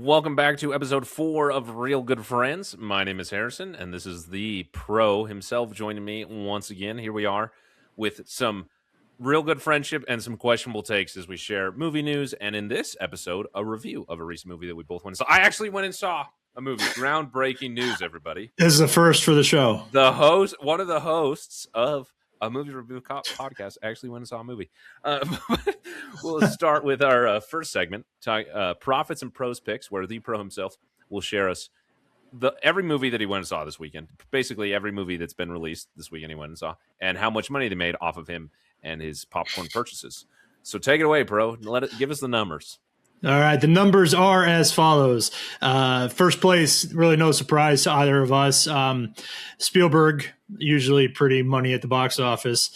Welcome back to episode 4 of Real Good Friends. My name is Harrison, and this is the pro himself joining me once again. Here we are with some real good friendship and some questionable takes as we share movie news. And in this episode, a review of a recent movie that we both went and saw. I actually went and saw a movie. Groundbreaking news, everybody. This is the first for the show. One of the hosts of a movie review podcast actually went and saw a movie. We'll start with our first segment, Profits and Pros Picks, where the pro himself will share us every movie that he went and saw this weekend. Basically, every movie that's been released this weekend he went and saw, and how much money they made off of him and his popcorn purchases. So take it away, pro. Give us the numbers. All right, the numbers are as follows. First place, really no surprise to either of us. Spielberg, usually pretty money at the box office.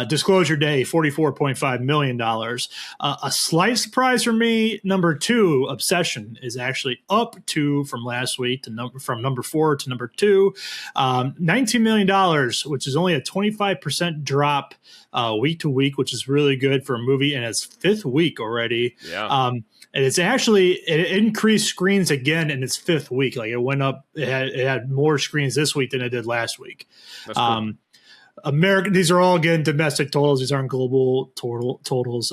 Disclosure Day, $44.5 million. A slight surprise for me, number 2, Obsession, is actually up 2 from last week from number 4 to number 2. $19 million, which is only a 25% drop week to week, which is really good for a movie in its 5th week already. Yeah. And it increased screens again in its 5th week. Like it went up, it had more screens this week than it did last week. That's cool. American, these are all again domestic totals. These aren't global totals.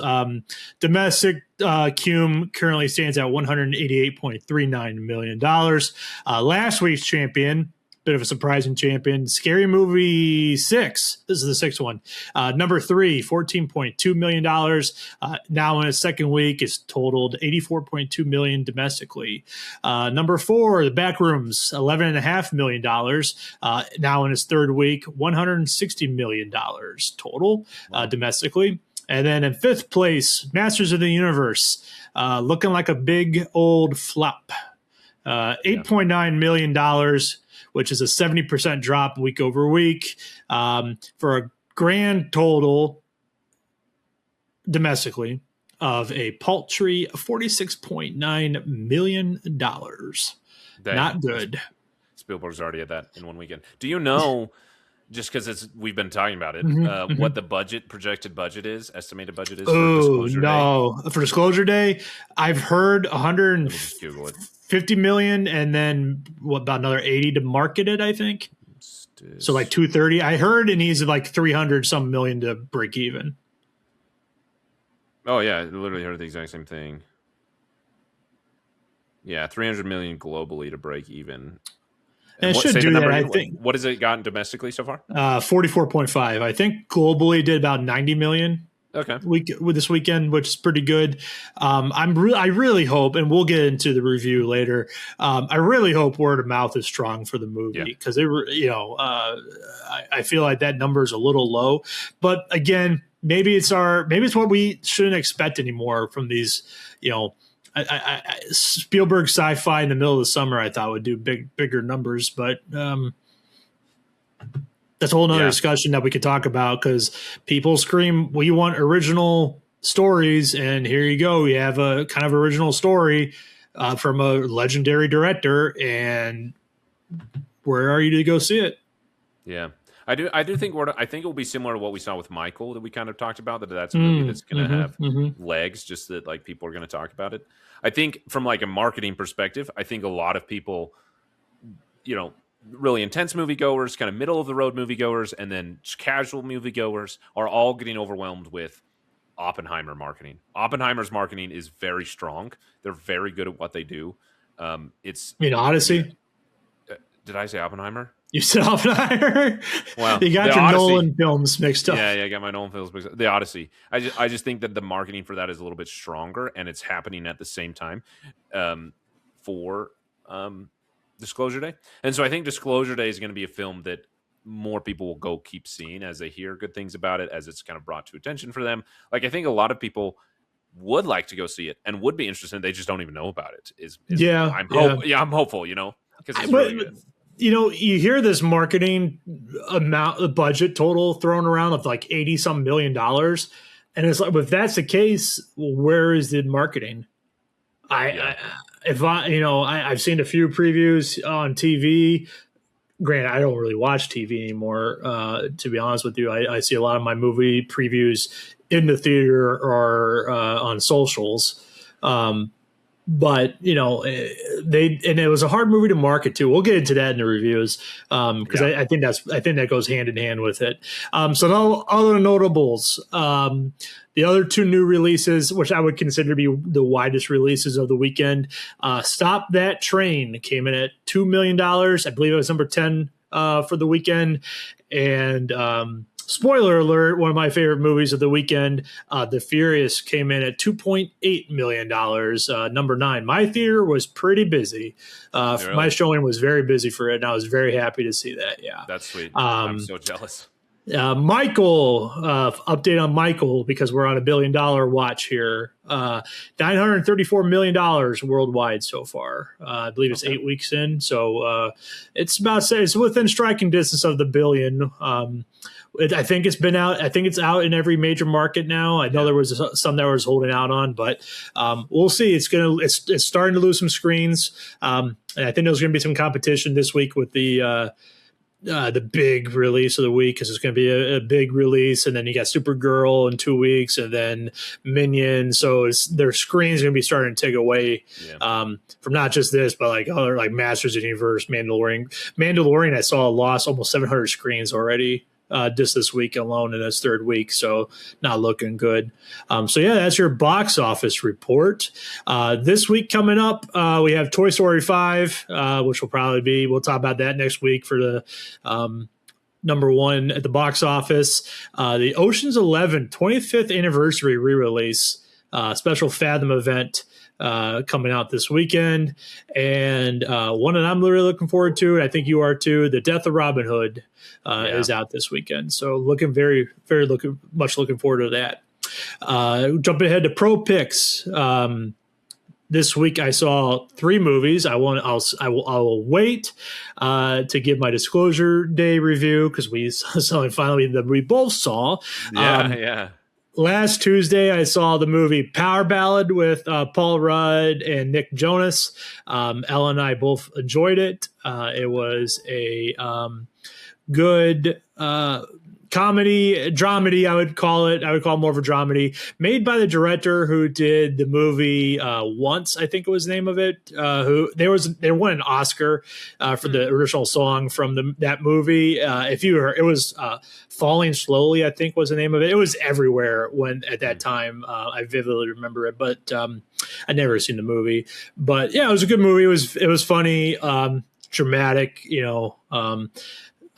Domestic cum currently stands at $188.39 million. Last week's champion, bit of a surprising champion, Scary Movie 6. This is the 6th one. Number 3, $14.2 million. Now in its 2nd week, it's totaled $84.2 million domestically. Number 4, The Backrooms, $11.5 million. Now in its 3rd week, $160 million total domestically. And then in 5th place, Masters of the Universe, looking like a big old flop. $8.9 million, which is a 70% drop week over week, for a grand total domestically of a paltry $46.9 million. Dang. Not good. Spielberg's already at that in one weekend. Do you know, just because we've been talking about it, what the estimated budget is for Disclosure Day? For Disclosure Day, I've heard Let me just Google it. $50 million, and then about another 80 to market it, I think. So like 230. I heard it needs like 300 some million to break even. Oh yeah, I literally heard the exact same thing. Yeah, 300 million globally to break even. And it should do that, I think. What has it gotten domestically so far? 44.5. I think globally did about 90 million. Okay. With this weekend, which is pretty good. I really hope, and we'll get into the review later. I really hope word of mouth is strong for the movie because I feel like that number is a little low. But again, maybe it's what we shouldn't expect anymore from these. Spielberg sci-fi in the middle of the summer, I thought would do bigger numbers, but. That's a whole nother discussion that we could talk about because people scream, we want original stories. And here you go. We have a kind of original story from a legendary director. And where are you to go see it? Yeah, I do think I think it will be similar to what we saw with Michael that we kind of talked about, that's a movie that's going to have legs, just that like people are going to talk about it. I think from like a marketing perspective, I think a lot of people, really intense moviegoers, kind of middle of the road moviegoers, and then casual moviegoers are all getting overwhelmed with Oppenheimer marketing. Oppenheimer's marketing is very strong. They're very good at what they do. Odyssey? Did I say Oppenheimer? You said Oppenheimer? Well, you got your Odyssey. Nolan films mixed up. Yeah, I got my Nolan films mixed up. The Odyssey. I just think that the marketing for that is a little bit stronger, and it's happening at the same time for Disclosure Day. And so I think Disclosure Day is going to be a film that more people will go keep seeing as they hear good things about it, as it's kind of brought to attention for them. Like, I think a lot of people would like to go see it and would be interested. They just don't even know about it. I'm hopeful, because it's really good. You hear this marketing amount, budget total thrown around of like 80 some million dollars. And it's like, if that's the case, where is the marketing? I've seen a few previews on TV. Granted, I don't really watch TV anymore. To be honest with you, I see a lot of my movie previews in the theater or on socials. but and it was a hard movie to market too. We'll get into that in the reviews because Yeah. I think that goes hand in hand with it. So now other notables. The other two new releases, which I would consider to be the widest releases of the weekend, Stop That Train came in at $2 million. I believe it was number 10 for the weekend. And spoiler alert, one of my favorite movies of the weekend, The Furious, came in at $2.8 million, number 9. My theater was pretty busy. Really? My showing was very busy for it, and I was very happy to see that. Yeah. That's sweet. I'm so jealous. Michael, update on Michael because we're on $1 billion watch here. $934 million worldwide so far. I believe it's 8 weeks in, so it's within striking distance of the billion. I think it's been out. I think it's out in every major market now. I know there was some that was holding out on, but we'll see. It's starting to lose some screens, and I think there's going to be some competition this week with the big release of the week because it's going to be a big release, and then you got Supergirl in 2 weeks, and then Minions. So their screens going to be starting to take away from not just this, but like other like Masters of the Universe, Mandalorian. I saw lost almost 700 screens already. Just this week alone in its third week, so not looking good. So yeah, that's your box office report. This week coming up, we have Toy Story 5, which we'll talk about that next week for the number 1 at the box office. The Ocean's 11 25th anniversary re-release, special Fathom event. Coming out this weekend, and one that I'm really looking forward to, and I think you are too, The Death of Robin Hood is out this weekend. So looking looking forward to that. Jumping ahead to Pro Picks. This week I saw 3 movies. I will wait to give my disclosure day review because we saw finally that we both saw. Yeah. Last Tuesday, I saw the movie Power Ballad with Paul Rudd and Nick Jonas. Ella and I both enjoyed it. It was a good comedy, dramedy, I would call it. I would call it more of a dramedy, made by the director who did the movie Once, I think it was the name of it. They won an Oscar for the original song from that movie. If you heard, it was Falling Slowly, I think was the name of it. It was everywhere at that time. I vividly remember it, but I'd never seen the movie. But yeah, it was a good movie. It was funny, dramatic,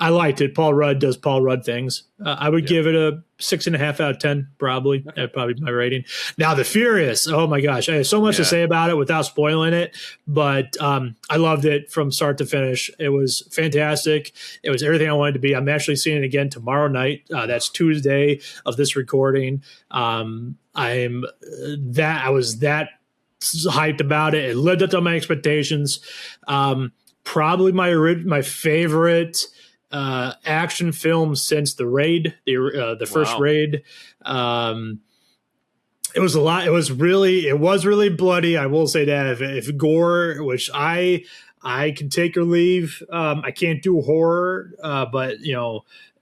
I liked it. Paul Rudd does Paul Rudd things. I would give it a 6.5 out of 10, probably. Okay. That'd probably be my rating. Now, The Furious. Oh my gosh, I have so much to say about it without spoiling it, but I loved it from start to finish. It was fantastic. It was everything I wanted to be. I'm actually seeing it again tomorrow night. That's Tuesday of this recording. I was that hyped about it. It lived up to my expectations. Probably my favorite action film since the Raid, the first Raid. It was a lot. It was really bloody. I will say that if gore, which I can take or leave. I can't do horror, but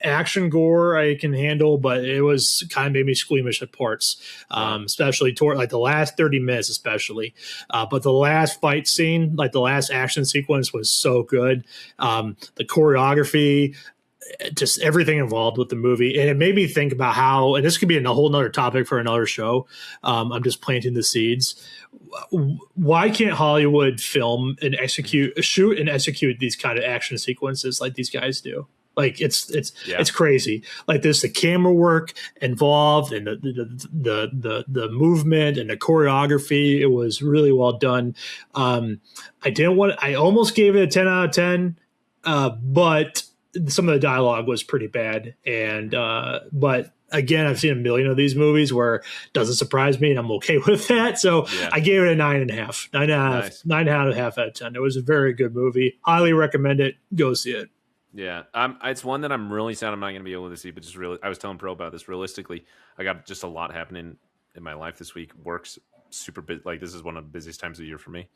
action gore I can handle, but it was kind of made me squeamish at parts, especially toward like the last 30 minutes, especially. But the last fight scene, like the last action sequence, was so good. The choreography, just everything involved with the movie, and it made me think about how, and this could be a whole nother topic for another show. I'm just planting the seeds. Why can't Hollywood shoot and execute these kind of action sequences like these guys do? Like it's crazy. Like there's the camera work involved and the movement and the choreography. It was really well done. I almost gave it a 10 out of 10, but some of the dialogue was pretty bad. And but again, I've seen a million of these movies where it doesn't surprise me, and I'm okay with that. So I gave it a 9.5. 9.5 out of 10. It was a very good movie. Highly recommend it. Go see it. Yeah, it's one that I'm really sad I'm not going to be able to see, but just really, I was telling Pro about this. Realistically, I got just a lot happening in my life this week. Work's super busy. Like this is one of the busiest times of the year for me,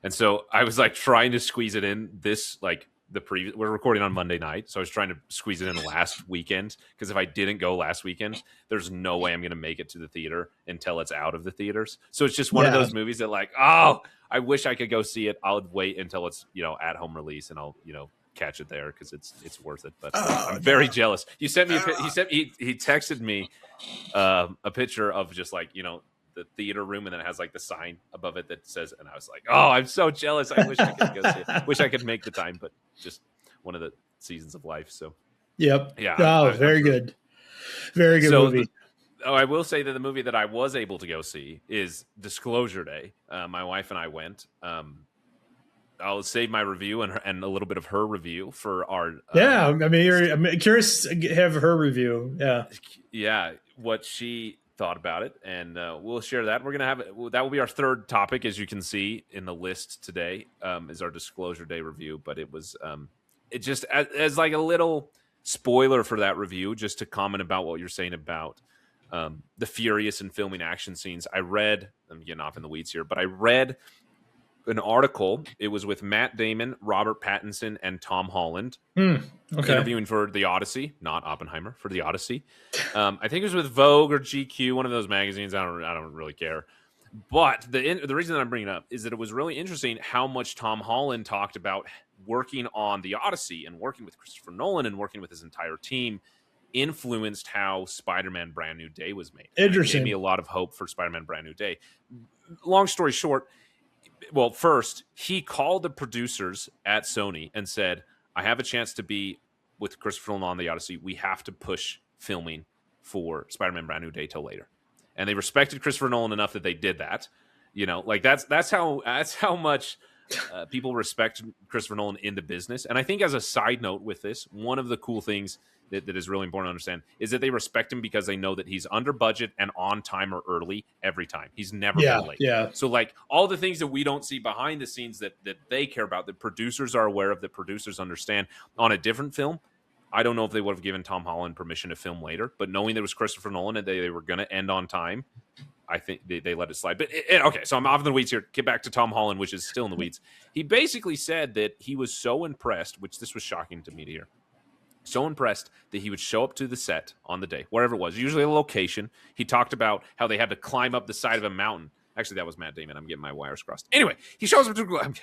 and so I was like trying to squeeze it in this like we're recording on Monday night, so I was trying to squeeze it in last weekend, because if I didn't go last weekend, there's no way I'm going to make it to the theater until it's out of the theaters. So it's just one of those movies that, like, oh, I wish I could go see it. I'll wait until it's, at home release, and I'll, catch it there, because it's worth it. But I'm very jealous. You sent me he texted me a picture of just, like, the theater room, and then it has, like, the sign above it that says, and I was like, oh, I'm so jealous. I wish I could go see it. Wish I could make the time, but just one of the seasons of life. So yep. Yeah. Oh, very good. Very good movie. I will say that the movie that I was able to go see is Disclosure Day. My wife and I went. I'll save my review and a little bit of her review for our. I mean, I'm curious to have her review. Yeah, what she thought about it, and we'll share that. We're gonna that will be our third topic, as you can see in the list today. Is our Disclosure Day review, but it was it just as like a little spoiler for that review, just to comment about what you're saying about the furious and filming action scenes. I'm getting off in the weeds here, but I read an article. It was with Matt Damon, Robert Pattinson, and Tom Holland interviewing for The Odyssey, not Oppenheimer, for The Odyssey. I think it was with Vogue or GQ, one of those magazines. I don't really care. But the reason that I'm bringing it up is that it was really interesting how much Tom Holland talked about working on The Odyssey and working with Christopher Nolan and working with his entire team influenced how Spider-Man Brand New Day was made. Interesting. It gave me a lot of hope for Spider-Man Brand New Day. Long story short, well, first, he called the producers at Sony and said, I have a chance to be with Christopher Nolan on The Odyssey. We have to push filming for Spider-Man Brand New Day till later. And they respected Christopher Nolan enough that they did that. Like that's how much people respect Christopher Nolan in the business. And I think, as a side note with this, one of the cool things that is really important to understand is that they respect him because they know that he's under budget and on time or early every time. He's never been late. Yeah. So, like, all the things that we don't see behind the scenes that they care about, that producers are aware of, that producers understand on a different film, I don't know if they would have given Tom Holland permission to film later, but knowing there was Christopher Nolan and they were going to end on time, I think they let it slide. But okay, so I'm off in the weeds here. Get back to Tom Holland, which is still in the weeds. He basically said that he was so impressed, which this was shocking to me to hear, so impressed that he would show up to the set on the day, wherever it was, usually a location. He talked about how they had to climb up the side of a mountain. Actually, that was Matt Damon. I'm getting my wires crossed. Anyway, he shows up to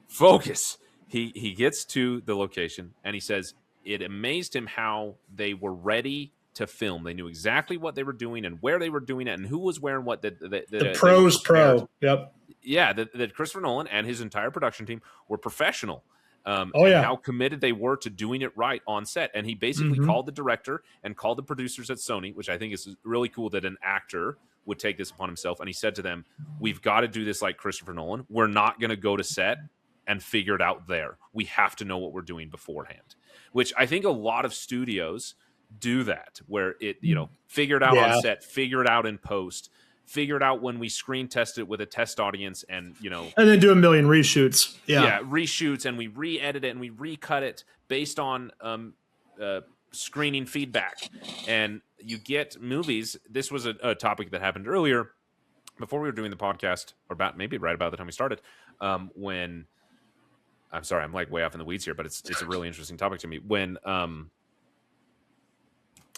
focus. He gets to the location, and he says it amazed him how they were ready to film. They knew exactly what they were doing and where they were doing it and who was wearing what. The pros pro. Yep. Yeah, that Christopher Nolan and his entire production team were professional. And how committed they were to doing it right on set. And he basically called the director and called the producers at Sony, which I think is really cool that an actor would take this upon himself. And he said to them, we've got to do this like Christopher Nolan. We're not going to go to set and figure it out there. We have to know what we're doing beforehand, which I think a lot of studios do that, where it, figure it out on set, figure it out in post, figure it out when we screen test it with a test audience, and and then do a million reshoots. Reshoots, and we re-edit it and we recut it based on screening feedback. And you get movies. This was a topic that happened earlier before we were doing the podcast, or maybe right about the time we started, when I'm sorry, I'm like way off in the weeds here, but it's a really interesting topic to me. When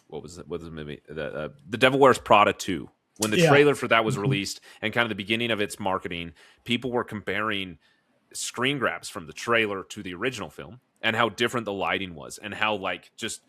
what was the movie? The Devil Wears Prada 2. When the trailer for that was released and kind of the beginning of its marketing, people were comparing screen grabs from the trailer to the original film and how different the lighting was and how, like, just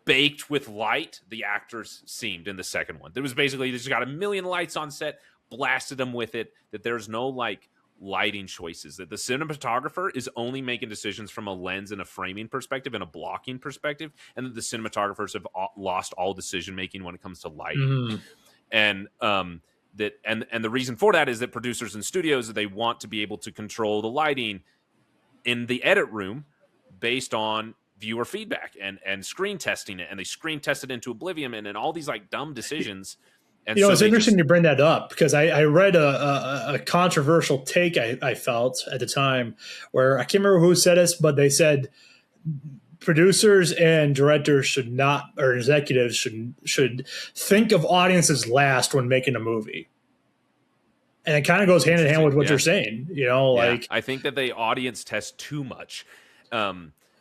baked with light the actors seemed in the second one. There was basically, they just got a million lights on set, blasted them with it, that there's no, like, lighting choices, that the cinematographer is only making decisions from a lens and a framing perspective and a blocking perspective, and that the cinematographers have lost all decision making when it comes to lighting. And the reason for that is that producers and studios, they want to be able to control the lighting in the edit room based on viewer feedback and screen testing it, and they screen test it into oblivion and all these, like, dumb decisions. And it's interesting you bring that up, because I read a controversial take I felt at the time, where I can't remember who said this, but they said producers and directors should not, or executives should think of audiences last when making a movie. And it kind of goes hand in hand with what you're saying, like, I think that they audience test too much.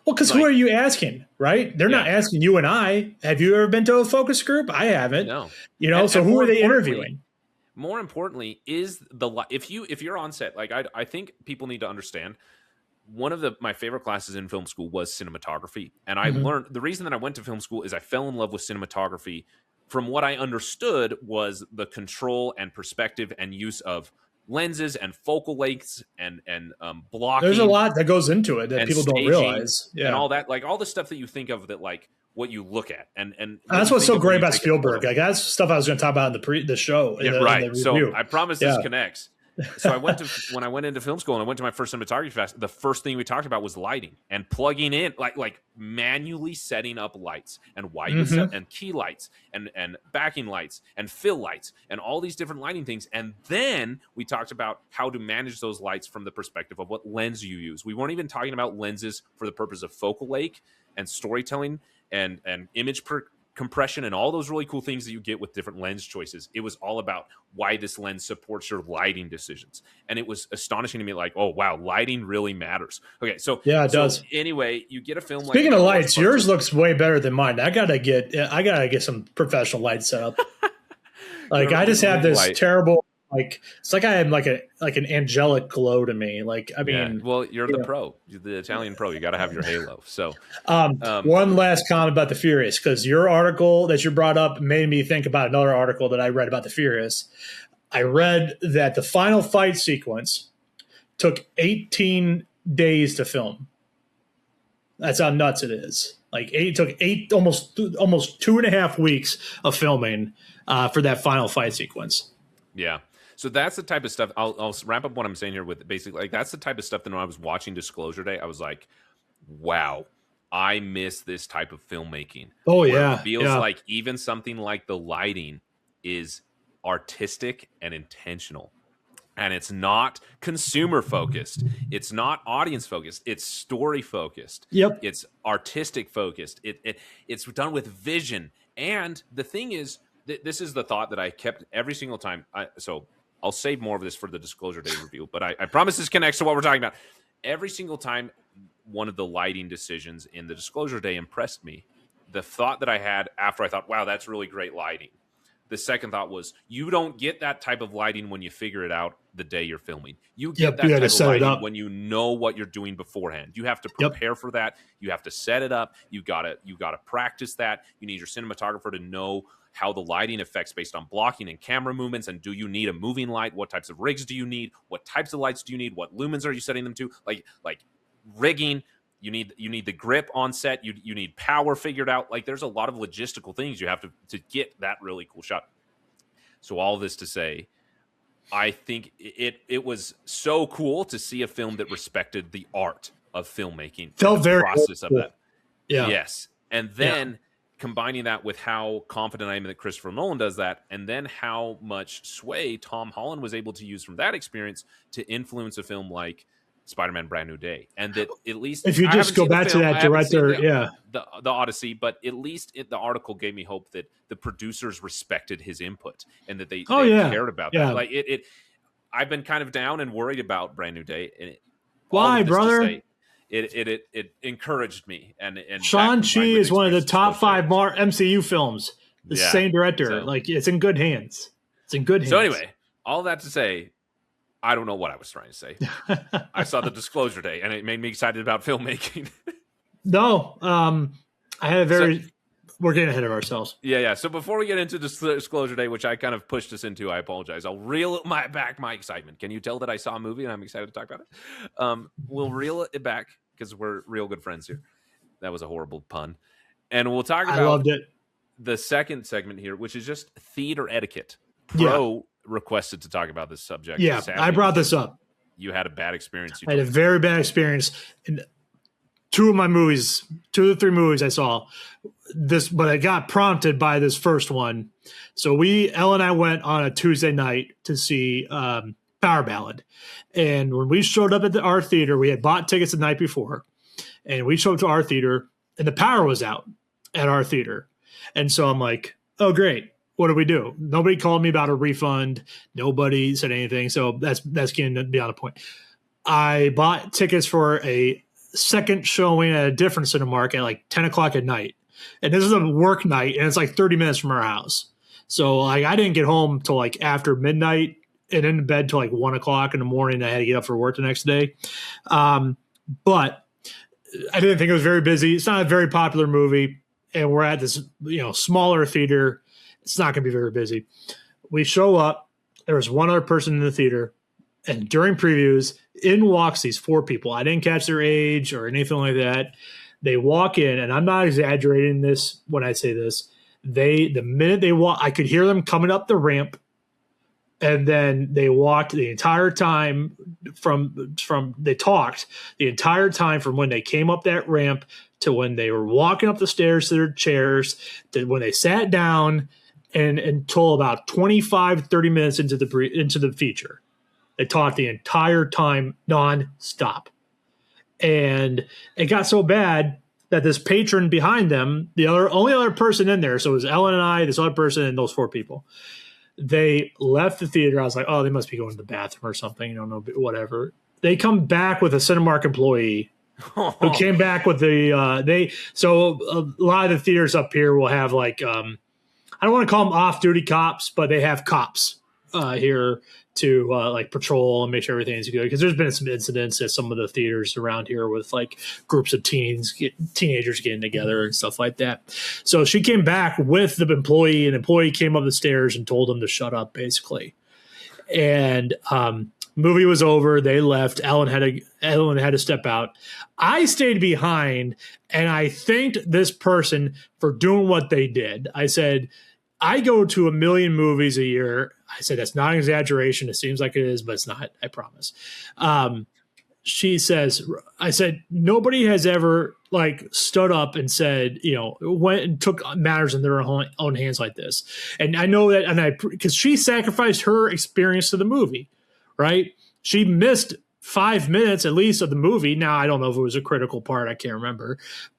Well, because who are you asking, right? They're not asking you and I. Have you ever been to a focus group? I haven't. No. So who are they interviewing? More importantly, is if you're on set, like I think people need to understand. One of my favorite classes in film school was cinematography, and I learned the reason that I went to film school is I fell in love with cinematography. From what I understood was the control and perspective and use of lenses and focal lengths and blocking. There's a lot that goes into it that people don't realize, and all that, like all the stuff that you think of that, like what you look at, and that's what's so great about Spielberg. Like that's stuff I was going to talk about in the show. Right. So I promise this connects. So when I went into film school and I went to my first cinematography class, the first thing we talked about was lighting and plugging in, like manually setting up lights and why you set, and key lights and backing lights and fill lights and all these different lighting things. And then we talked about how to manage those lights from the perspective of what lens you use. We weren't even talking about lenses for the purpose of focal length and storytelling and image compression and all those really cool things that you get with different lens choices. It was all about why this lens supports your lighting decisions. And it was astonishing to me, like, oh, wow, lighting really matters. Okay, so it does. Anyway, you get a film like Speaking of lights, yours looks way better than mine. I gotta get some professional lights set up. Like I just have this terrible, like it's like I have like an angelic glow to me. Like I mean, well, you're the pro, you're the Italian pro. You got to have your halo. So, one last comment about the Furious, because your article that you brought up made me think about another article that I read about the Furious. I read that the final fight sequence took 18 days to film. That's how nuts it is. Like almost 2.5 weeks of filming for that final fight sequence. Yeah. So that's the type of stuff. I'll wrap up what I'm saying here with basically, like, that's the type of stuff that when I was watching Disclosure Day, I was like, wow, I miss this type of filmmaking. Oh, yeah. It feels like even something like the lighting is artistic and intentional. And it's not consumer focused. It's not audience focused. It's story focused. Yep. It's artistic focused. It's done with vision. And the thing is, this is the thought that I kept every single time. So I'll save more of this for the Disclosure Day review, but I promise this connects to what we're talking about. Every single time one of the lighting decisions in the Disclosure Day impressed me, the thought that I had after I thought, wow, that's really great lighting. The second thought was, you don't get that type of lighting when you figure it out the day you're filming. You get that type of lighting when you know what you're doing beforehand. You have to prepare for that. You have to set it up. You gotta practice that. You need your cinematographer to know how the lighting affects based on blocking and camera movements. And do you need a moving light? What types of rigs do you need? What types of lights do you need? What lumens are you setting them to? Like rigging. You need the grip on set. You need power figured out. Like there's a lot of logistical things you have to get that really cool shot. So all this to say, I think it was so cool to see a film that respected the art of filmmaking. Felt very process cool. of that. Yeah. Yes. And then combining that with how confident I am that Christopher Nolan does that, and then how much sway Tom Holland was able to use from that experience to influence a film like Spider-Man Brand New Day. And that at least if you just go back to that director, the Odyssey, but at least the article gave me hope that the producers respected his input and that they cared about that. Like I've been kind of down and worried about Brand New Day. And why, brother? It encouraged me. And Shang-Chi is one of the top 5 MCU films. The same director. Like it's in good hands. It's in good hands. So anyway, all that to say, I don't know what I was trying to say. I saw the Disclosure Day, and it made me excited about filmmaking. No, I had we're getting ahead of ourselves. Yeah. So before we get into Disclosure Day, which I kind of pushed us into, I apologize. I'll reel back my excitement. Can you tell that I saw a movie and I'm excited to talk about it? We'll reel it back because we're real good friends here. That was a horrible pun. And we'll talk about I loved it. The second segment here, which is just theater etiquette. Pro requested to talk about this subject. Yeah, I brought this up. You had a bad experience. I had a very bad experience in 2 of the 3 movies I saw. But I got prompted by this first one. So Elle and I went on a Tuesday night to see Power Ballad. And when we showed up at our theater, we had bought tickets the night before. And we showed up to our theater, and the power was out at our theater. And so I'm like, oh, great. What do we do? Nobody called me about a refund. Nobody said anything. So that's getting beyond the point. I bought tickets for a second showing at a different Cinemark at like 10 o'clock at night. And this is a work night, and it's like 30 minutes from our house. So like I didn't get home till like after midnight and in bed till like 1 o'clock in the morning. I had to get up for work the next day. But I didn't think it was very busy. It's not a very popular movie, and we're at this, smaller theater. It's not going to be very busy. We show up. There was one other person in the theater, and during previews, in walks these 4 people. I didn't catch their age or anything like that. They walk in, and I'm not exaggerating this when I say this. The minute they walk, I could hear them coming up the ramp. And then they walked the entire time they talked the entire time from when they came up that ramp to when they were walking up the stairs to their chairs to when they sat down and until about 25, 30 minutes into the feature. They talked the entire time nonstop. And it got so bad that this patron behind them, the only other person in there, so it was Ellen and I, this other person, and those 4 people. They left the theater. I was like, oh, they must be going to the bathroom or something. Whatever. They come back with a Cinemark employee who came back with so a lot of the theaters up here will have like, I don't want to call them off-duty cops, but they have cops here to like patrol and make sure everything's good. Because there's been some incidents at some of the theaters around here with like groups of teenagers getting together and stuff like that. So she came back with the employee, and the employee came up the stairs and told them to shut up, basically. And movie was over. They left. Ellen had to step out. I stayed behind, and I thanked this person for doing what they did. I said, I go to 1 million movies a year. I said, that's not an exaggeration. It seems like it is, but it's not. I promise. She says, I said, nobody has ever like stood up and said, went and took matters in their own hands like this. And I know that, because she sacrificed her experience to the movie, right? She missed 5 minutes at least of the movie. Now, I don't know if it was a critical part. I can't remember,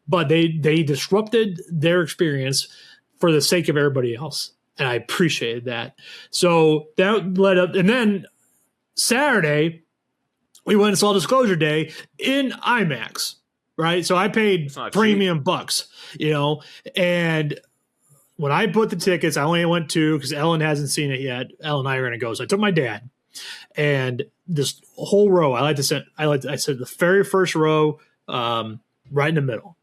but they disrupted their experience for the sake of everybody else. And I appreciated that. So that led up. And then Saturday, we went and saw Disclosure Day in IMAX, right? So I paid premium bucks, and when I bought the tickets, I only went 2 because Ellen hasn't seen it yet. Ellen and I are going to go. So I took my dad, and this whole row, I said the very first row, right in the middle.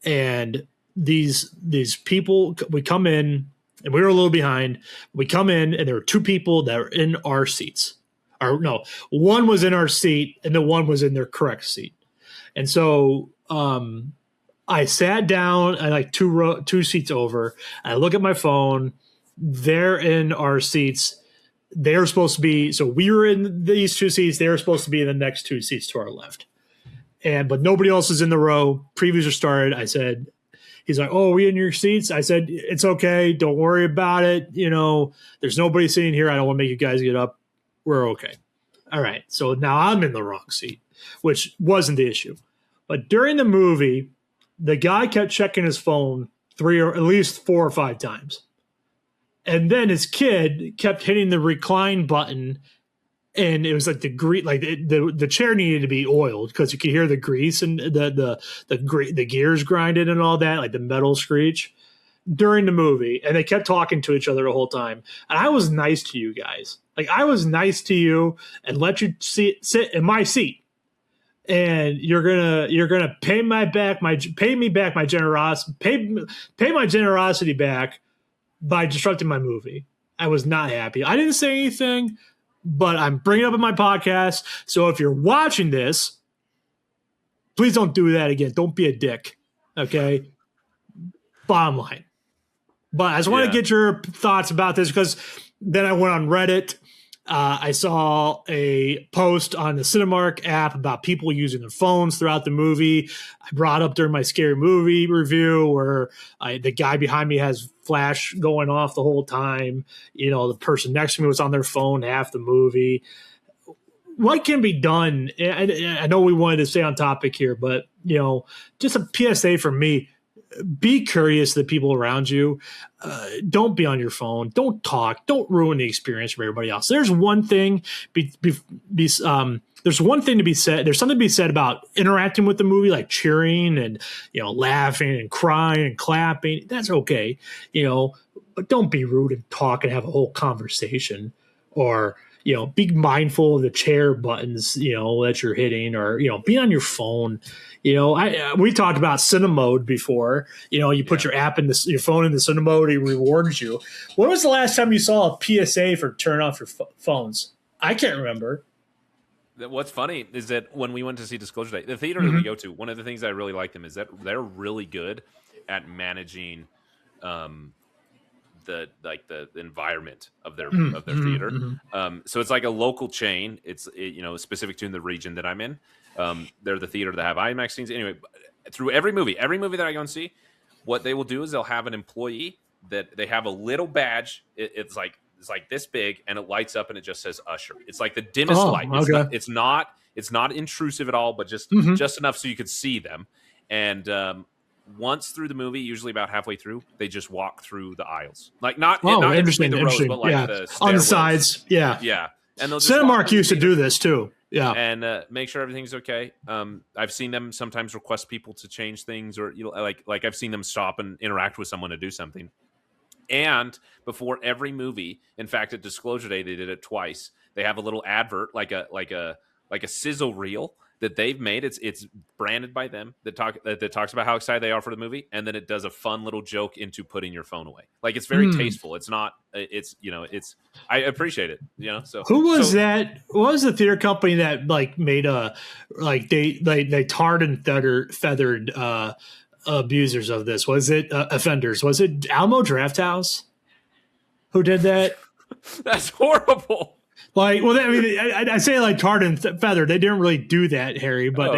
And these people, we come in, and we were a little behind. We come in, and there were 2 people that were in our seats. Or no, one was in our seat, and the one was in their correct seat. And so I sat down, and like 2 seats over. I look at my phone. They're in our seats. They're supposed to be. So we were in these 2 seats. They were supposed to be in the next 2 seats to our left. But nobody else is in the row. Previews are started. I said. He's like, oh, are we in your seats? I said, it's okay. Don't worry about it. There's nobody sitting here. I don't want to make you guys get up. We're okay. All right. So now I'm in the wrong seat, which wasn't the issue. But during the movie, the guy kept checking his phone 3 or at least 4 or 5 times. And then his kid kept hitting the recline button. And it was like the chair needed to be oiled because you could hear the grease and the gears grinding and all that, like the metal screech during the movie. And they kept talking to each other the whole time. And I was nice to you guys. Like I was nice to you and let you sit in my seat. And you're gonna pay my generosity back by disrupting my movie. I was not happy. I didn't say anything. But I'm bringing it up in my podcast. So if you're watching this, please don't do that again. Don't be a dick. Okay? Bottom line. But I just want to get your thoughts about this because then I went on Reddit. I saw a post on the Cinemark app about people using their phones throughout the movie. I brought up during my scary movie review where the guy behind me has flash going off the whole time. The person next to me was on their phone half the movie. What can be done? I know we wanted to stay on topic here, but, just a PSA for me. be curious to the people around you. Don't be on your phone. Don't talk. Don't ruin the experience for everybody else. There's one thing. There's one thing to be said. There's something to be said about interacting with the movie, like cheering and laughing and crying and clapping. That's okay, but don't be rude and talk and have a whole conversation, or be mindful of the chair buttons that you're hitting, or be on your phone. We talked about Cinemode before. You put your app in your phone in the Cinemode, it rewards you. When was the last time you saw a PSA for turn off your phones? I can't remember. What's funny is that when we went to see Disclosure Day, the theater that we go to, one of the things that I really like them is that they're really good at managing the environment of their theater. So it's like a local chain. It's specific to the region that I'm in. They're the theater that have IMAX scenes. Anyway, through every movie that I go and see, what they will do is they'll have an employee that they have a little badge. It's like this big, and it lights up and it just says Usher. It's like the dimmest light. It's not intrusive at all, but just enough so you could see them. And once through the movie, usually about halfway through, they just walk through the aisles, like not interesting, the rows, but like the on the sides. Yeah. And they'll Cinemark used to do this too. Yeah, and make sure everything's okay. I've seen them sometimes request people to change things, or like I've seen them stop and interact with someone to do something. And before every movie, in fact, at Disclosure Day, they did it twice. They have a little advert, like a sizzle reel that they've made. It's branded by them that talks about how excited they are for the movie, and then it does a fun little joke into putting your phone away. Like, it's very tasteful. It's not. It's I appreciate it. So who was that? What was the theater company that made they tarred and feathered abusers of this? Was it offenders? Was it Alamo Drafthouse who did that? That's horrible. I say tarred and feathered. They didn't really do that, Harry, but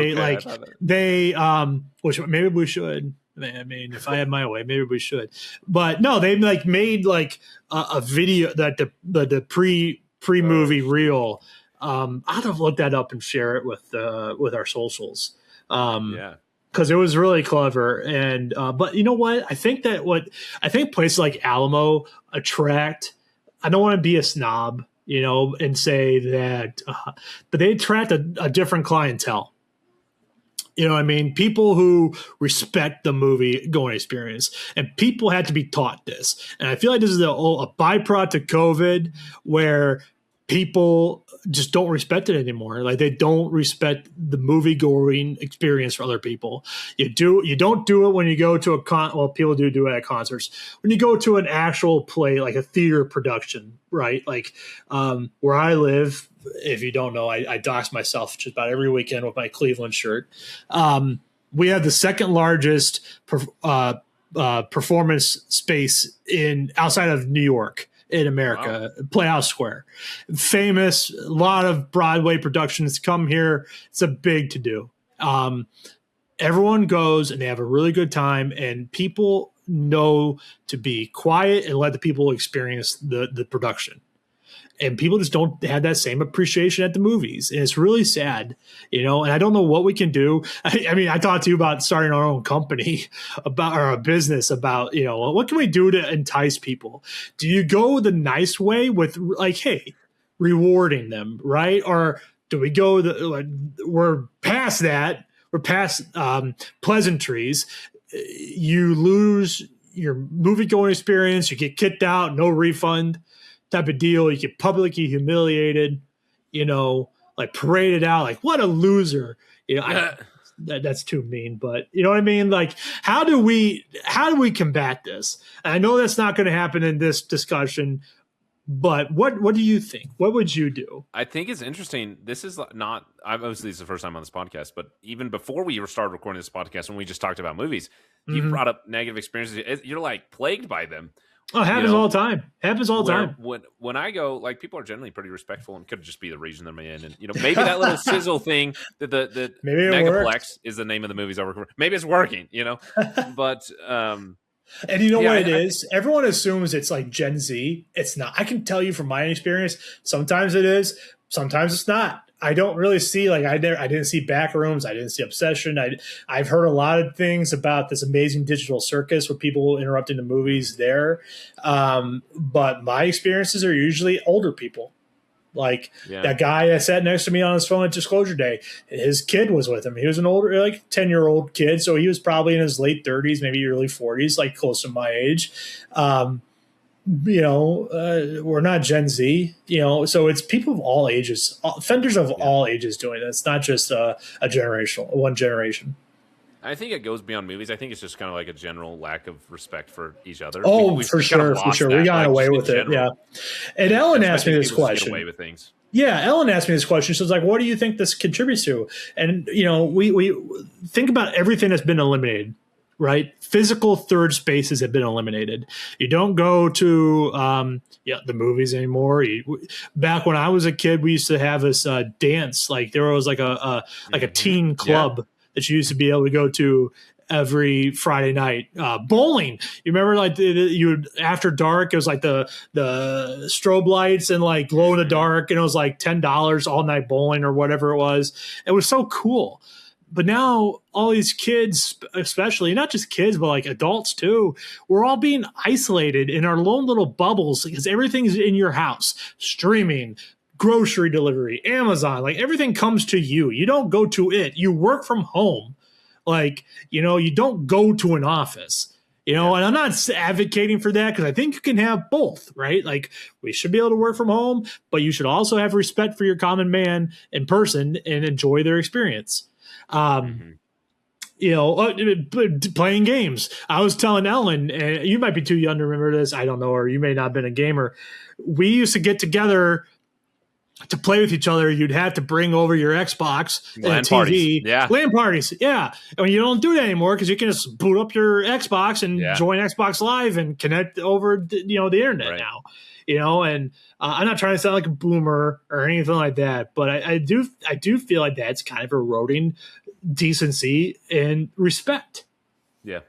which maybe we should. I mean, if I had my way, maybe we should. But no, they made a video that the pre-movie reel. I'll have to look that up and share it with our socials. Because it was really clever. And but you know what? I think places like Alamo attract. I don't want to be a snob, and say that, but they attract a different clientele. I mean, people who respect the movie going experience, and people had to be taught this. And I feel like this is a byproduct of COVID, where people just don't respect it anymore. Like, they don't respect the movie going experience for other people. You don't do it when you go to people do it at concerts. When you go to an actual play, like a theater production, right? Like, where I live, if you don't know, I dox myself just about every weekend with my Cleveland shirt. We have the second largest performance space outside of New York in America. Wow. Playhouse Square. Famous, a lot of Broadway productions come here. It's a big to-do. Everyone goes and they have a really good time, and people know to be quiet and let the people experience the production. And people just don't have that same appreciation at the movies. And it's really sad, and I don't know what we can do. I mean, I talked to you about starting our own company or a business about, what can we do to entice people? Do you go the nice way with hey, rewarding them, right? Or do we go we're past that. We're past pleasantries. You lose your movie going experience. You get kicked out, no refund type of deal. You get publicly humiliated, paraded out, like, what a loser. That's too mean, but you know what I mean? Like, how do we combat this? And I know that's not going to happen in this discussion, but what do you think? What would you do? I think it's interesting. This is not, obviously it's the first time on this podcast, but even before we started recording this podcast, when we just talked about movies, you brought up negative experiences. You're plagued by them. Oh, it happens all the time. Happens all the time. When I go, people are generally pretty respectful, and could just be the region they're in. And maybe that little sizzle thing that the Megaplex is the name of the movies I work for. Maybe it's working, But and what it is? Everyone assumes it's like Gen Z. It's not. I can tell you from my experience, sometimes it is, sometimes it's not. I don't really see like I didn't see Backrooms, I didn't see Obsession. I've heard a lot of things about this amazing digital circus where people interrupting the movies there, but my experiences are usually older people. Like Yeah. that guy that sat next to me on his phone at Disclosure Day, his kid was with him. He was an older, like 10-year-old kid, so he was probably in his late 30s, maybe early 40s, like close to my age. Um, we're not Gen Z, so it's people of all ages, offenders of Yeah. all ages doing it. It's not just a generational, one generation. I think it goes beyond movies. I think it's just kind of like a general lack of respect for each other. Oh, We've for kind of sure, for lost sure. We that, got like away just in with it, yeah. general. And And Ellen asked me especially this people just get away question. with things. Yeah, Ellen asked me this question. She was like, "What do you think this contributes to?" And we think about everything that's been eliminated, right? Physical third spaces have been eliminated. You don't go to the movies anymore. Back when I was a kid, we used to have this dance. Like there was like a teen Yeah. club that you used to be able to go to every Friday night. Bowling. You remember like you would after dark. It was like the strobe lights and like glow in the dark, and it was like $10 all night bowling or whatever it was. It was so cool. But now all these kids, especially not just kids, but like adults too, we're all being isolated in our lone little bubbles because everything's in your house, streaming, grocery delivery, Amazon, like everything comes to you. You don't go to it. You work from home. Like, you don't go to an office. And I'm not advocating for that because I think you can have both, right? Like we should be able to work from home, but you should also have respect for your common man in person and enjoy their experience. Mm-hmm. Playing games. I was telling Ellen, and you might be too young to remember this. I don't know, or you may not have been a gamer. We used to get together to play with each other. You'd have to bring over your Xbox and a LAN TV. parties. Yeah. LAN parties. Yeah. And you don't do that anymore because you can just boot up your Xbox and join Xbox Live and connect over the internet now. And I'm not trying to sound like a boomer or anything like that, but I do feel like that's kind of eroding decency and respect. Yeah.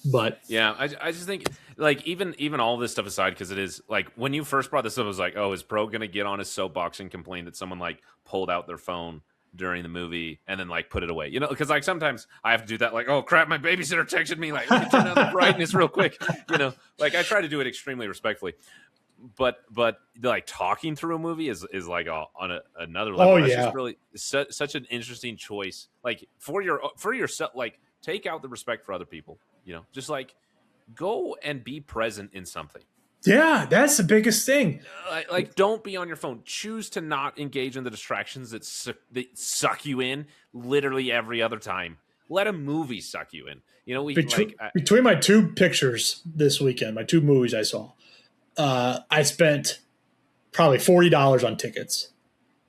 But yeah, I just think like even all this stuff aside, because it is like when you first brought this up, I was like, oh, is Pro gonna get on his soapbox and complain that someone like pulled out their phone during the movie and then like put it away? Because like sometimes I have to do that, like, oh crap, my babysitter texted me, like, let me turn down the brightness real quick. Like I try to do it extremely respectfully. But like talking through a movie is like on another level. That's just really such an interesting choice. Like for yourself, like take out the respect for other people. Just like go and be present in something. Yeah, that's the biggest thing. Like don't be on your phone. Choose to not engage in the distractions that suck you in literally every other time. Let a movie suck you in. Between my two pictures this weekend, my two movies I saw, I spent probably $40 on tickets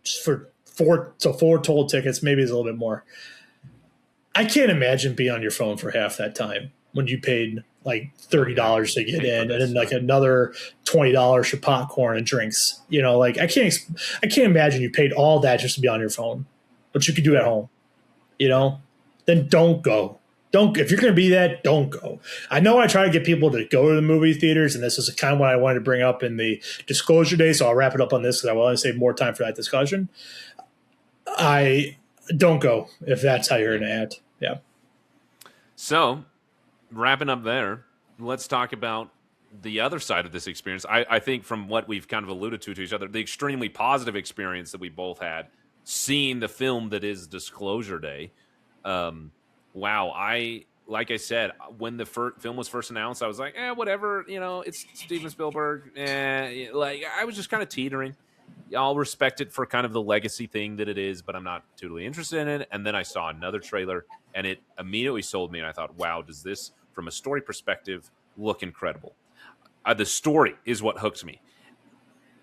just for four total tickets. Maybe it's a little bit more. I can't imagine being on your phone for half that time when you paid like $30 to get in, and then like another $20 for popcorn and drinks. Like I can't imagine you paid all that just to be on your phone, but you could do at home. Then don't go. If you're going to be that, don't go. I know I try to get people to go to the movie theaters, and this is kind of what I wanted to bring up in the Disclosure Day, so I'll wrap it up on this because I want to save more time for that discussion. I don't go if that's how you're going to act. Yeah. So, wrapping up there, let's talk about the other side of this experience. I think from what we've kind of alluded to each other, the extremely positive experience that we both had seeing the film that is Disclosure Day. Wow, like I said, when the film was first announced, I was like, whatever, it's Steven Spielberg. Like I was just kind of teetering. I'll respect it for kind of the legacy thing that it is, but I'm not totally interested in it. And then I saw another trailer, and it immediately sold me. And I thought, wow, does this, from a story perspective, look incredible? The story is what hooked me.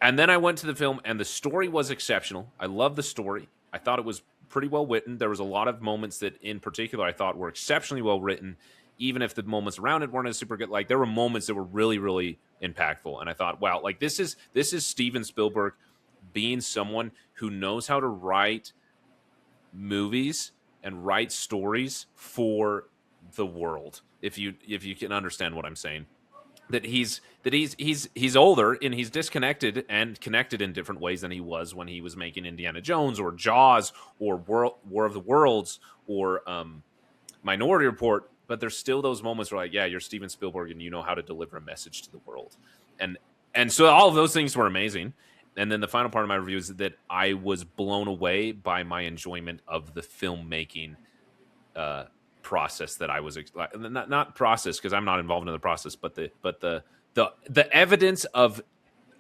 And then I went to the film, and the story was exceptional. I love the story. I thought it was pretty well written. There was a lot of moments that in particular I thought were exceptionally well written, even if the moments around it weren't as super good. Like there were moments that were really, really impactful. And I thought, wow, like this is Steven Spielberg being someone who knows how to write movies and write stories for the world. If you can understand what I'm saying. that he's older and he's disconnected and connected in different ways than he was when he was making Indiana Jones or Jaws or War of the Worlds or Minority Report. But there's still those moments where, like, yeah, you're Steven Spielberg and you know how to deliver a message to the world, and so all of those things were amazing. And then the final part of my review is that I was blown away by my enjoyment of the filmmaking process that I was not process, because I'm not involved in the process, but the evidence of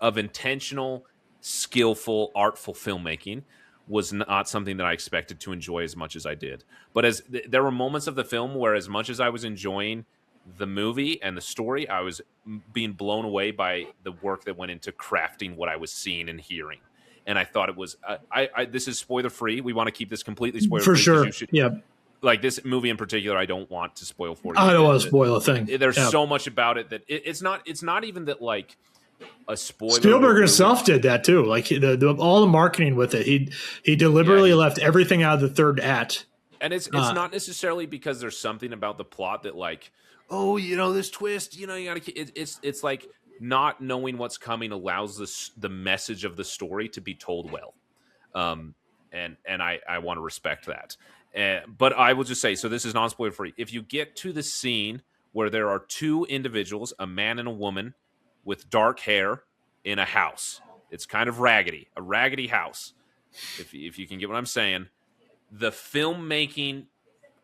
intentional, skillful, artful filmmaking was not something that I expected to enjoy as much as I did. But there were moments of the film where, as much as I was enjoying the movie and the story, I was being blown away by the work that went into crafting what I was seeing and hearing. And I thought it was this is spoiler free. We want to keep this completely spoiler free for sure. Yeah, like this movie in particular, I don't want to spoil for you. I don't want to spoil a thing. There's so much about it that it's not even that like a spoiler. Spielberg himself did that too. Like all the marketing with it, he deliberately left everything out of the third act. And it's not necessarily because there's something about the plot that, like, oh, this twist, you gotta. It's like not knowing what's coming allows the message of the story to be told well, and I want to respect that. But I will just say, so this is non-spoiler free. If you get to the scene where there are two individuals, a man and a woman, with dark hair in a house, it's kind of raggedy, a raggedy house. If you can get what I'm saying, the filmmaking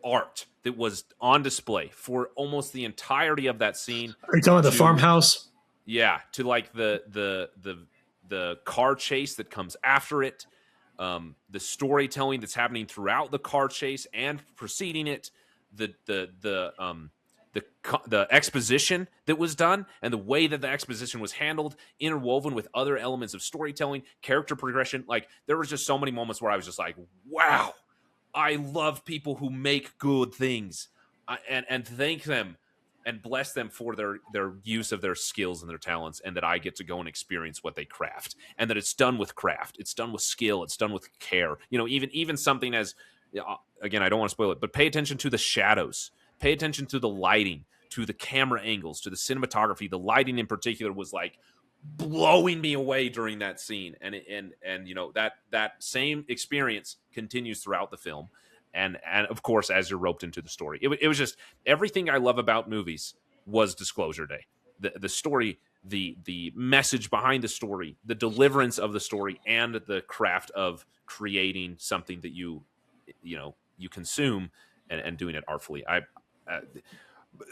art that was on display for almost the entirety of that scene. Are you talking about the farmhouse? Yeah, to like the car chase that comes after it, the storytelling that's happening throughout the car chase and preceding it, the exposition that was done and the way that the exposition was handled, interwoven with other elements of storytelling, character progression. Like, there was just so many moments where I was just like, wow, I love people who make good things, and thank them and bless them for their use of their skills and their talents, and that I get to go and experience what they craft, and that it's done with craft, it's done with skill, it's done with care. Even something as, again, I don't want to spoil it, but pay attention to the shadows, pay attention to the lighting, to the camera angles, to the cinematography. The lighting in particular was like blowing me away during that scene, and that same experience continues throughout the film, and of course as you're roped into the story. It was just everything I love about movies was Disclosure Day. The story, the message behind the story, the deliverance of the story, and the craft of creating something that you consume and doing it artfully.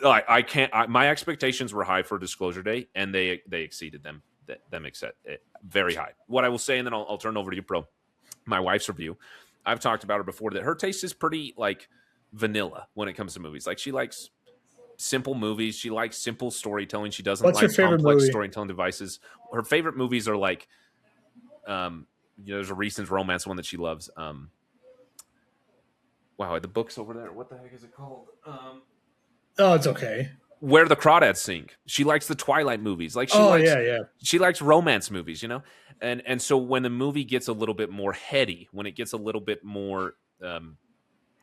I can't. My expectations were high for Disclosure Day, and they exceeded them very high. What I will say, and then I'll turn over to you, Pro. My wife's review. I've talked about her before, that her taste is pretty like vanilla when it comes to movies. Like, she likes simple movies. She likes simple storytelling. She doesn't like complex storytelling devices. Her favorite movies are like, there's a recent romance one that she loves. Wow, the book's over there. What the heck is it called? Oh, it's okay. Where the Crawdads Sing. She likes the Twilight movies. Like, she likes romance movies, And so when the movie gets a little bit more heady, when it gets a little bit more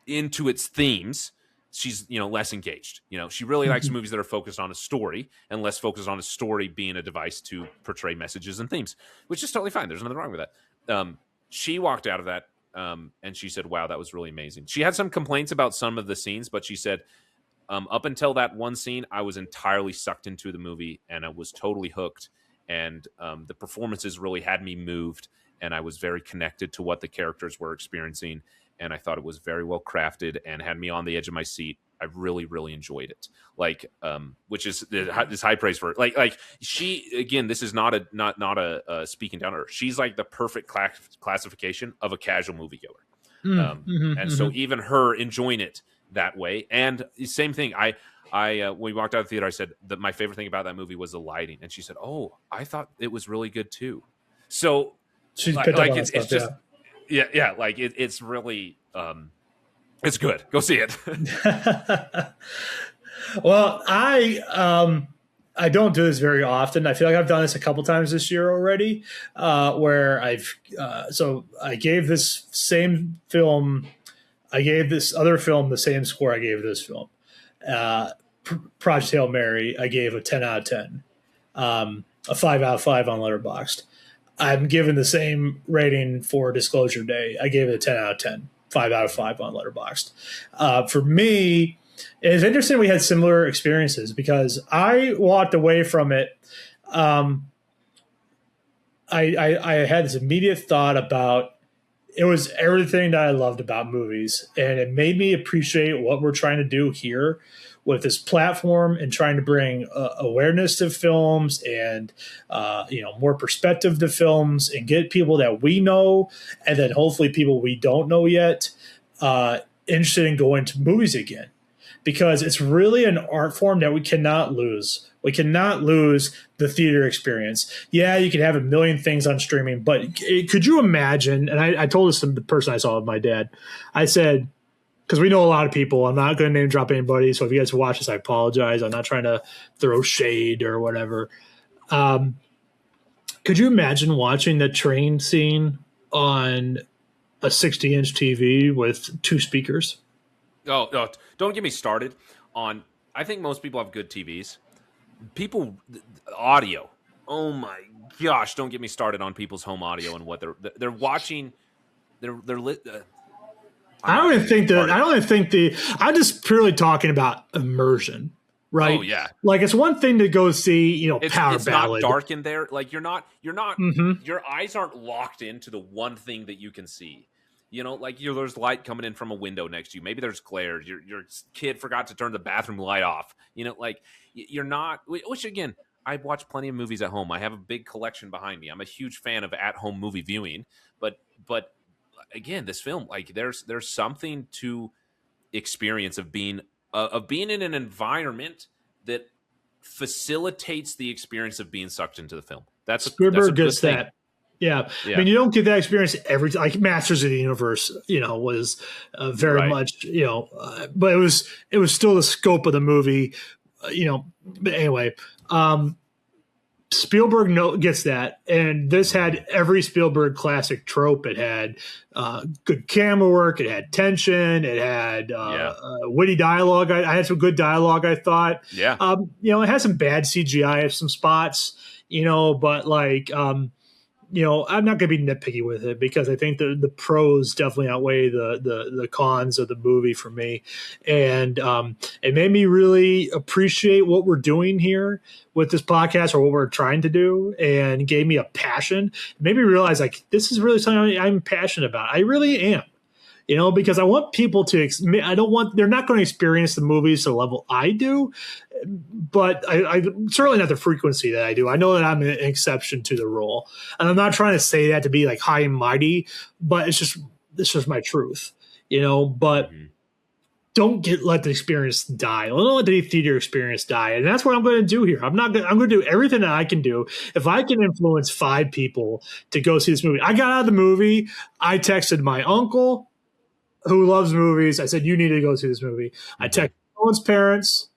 into its themes, she's less engaged. She really likes movies that are focused on a story and less focused on a story being a device to portray messages and themes, which is totally fine. There's nothing wrong with that. She walked out of that and she said, wow, that was really amazing. She had some complaints about some of the scenes, but she said, up until that one scene, I was entirely sucked into the movie and I was totally hooked. And the performances really had me moved, and I was very connected to what the characters were experiencing. And I thought it was very well crafted and had me on the edge of my seat. I really, really enjoyed it. Like, which is this high praise for her. Like she, again, this is not a speaking down to her. She's like the perfect classification of a casual moviegoer. So even her enjoying it that way, and same thing. When we walked out of the theater, I said that my favorite thing about that movie was the lighting, and she said, "Oh, I thought it was really good too." So, she's like it's just, yeah, like it's really, it's good. Go see it. Well, I don't do this very often. I feel like I've done this a couple times this year already, where I gave this same film, I gave this other film the same score I gave this film. Project Hail Mary, I gave a 10 out of 10, a 5 out of 5 on Letterboxd. I'm giving the same rating for Disclosure Day. I gave it a 10 out of 10, 5 out of 5 on Letterboxd. For me, it's interesting we had similar experiences because I walked away from it. I had this immediate thought about it was everything that I loved about movies, and it made me appreciate what we're trying to do here with this platform and trying to bring awareness to films and more perspective to films and get people that we know and then hopefully people we don't know yet interested in going to movies again, because it's really an art form that we cannot lose. We cannot lose the theater experience. Yeah, you can have a million things on streaming, but could you imagine? And I told this to the person I saw with my dad. I said, because we know a lot of people. I'm not going to name drop anybody. So if you guys watch this, I apologize. I'm not trying to throw shade or whatever. Could you imagine watching the train scene on a 60-inch TV with 2 speakers? Oh, no, don't get me started on. I think most people have good TVs. Audio. Oh my gosh! Don't get me started on people's home audio and what they're watching. They're lit. I'm just purely talking about immersion, right? Oh yeah. Like it's one thing to go see, Power it's Ballad. Not dark in there. Like you're not. Mm-hmm. Your eyes aren't locked into the one thing that you can see. There's light coming in from a window next to you. Maybe there's glare. Your kid forgot to turn the bathroom light off. You're not. Which again, I watch plenty of movies at home. I have a big collection behind me. I'm a huge fan of at-home movie viewing. But again, this film, like there's something to experience of being in an environment that facilitates the experience of being sucked into the film. Spielberg gets that. Yeah. I mean, you don't get that experience every time. Like Masters of the Universe, was very much, but it was still the scope of the movie, But anyway, Spielberg gets that, and this had every Spielberg classic trope. It had good camera work, it had tension, it had witty dialogue. I had some good dialogue, I thought. Yeah. It had some bad CGI at some spots, but like. I'm not going to be nitpicky with it because I think the pros definitely outweigh the cons of the movie for me. And it made me really appreciate what we're doing here with this podcast or what we're trying to do, and gave me a passion. It made me realize like this is really something I'm passionate about. I really am. Because I want people to, they're not going to experience the movies to the level I do, but I certainly not the frequency that I do. I know that I'm an exception to the rule, and I'm not trying to say that to be like high and mighty, but it's just my truth, but don't let the experience die. Don't let the theater experience die. And that's what I'm going to do here. I'm going to do everything that I can do. If I can influence 5 people to go see this movie, I got out of the movie. I texted my uncle, who loves movies. I said, you need to go see this movie. I texted Ellen's parents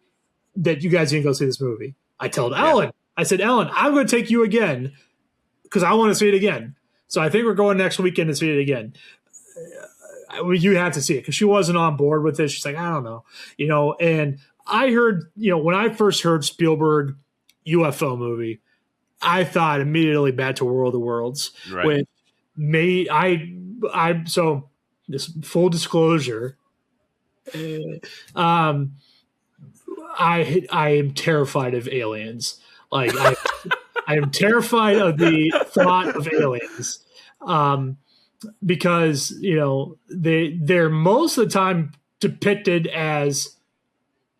that you guys need to go see this movie. I told Ellen, I said, Ellen, I'm going to take you again because I want to see it again. So I think we're going next weekend to see it again. You have to see it because she wasn't on board with it. She's like, I don't know, and I heard, when I first heard Spielberg UFO movie, I thought immediately back to World of Worlds, which made so this full disclosure, I am terrified of aliens. Like I am terrified of the thought of aliens, because they're most of the time depicted as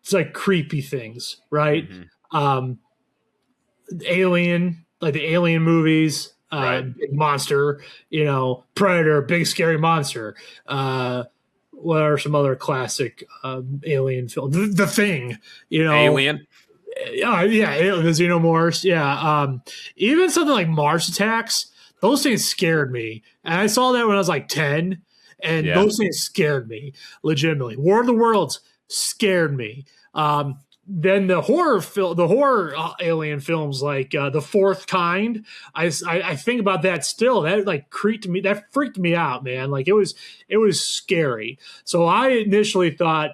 it's like creepy things, right? Alien, like the Alien movies. Big monster, Predator, big scary monster. What are some other classic alien films? The Thing, Alien. The Xenomorphs. Even something like Mars Attacks. Those things scared me, and I saw that when I was like 10, and those things scared me legitimately. War of the Worlds scared me. Then the horror alien films like The Fourth Kind, I think about that still. That like freaked me out, man. Like it was scary. So I initially thought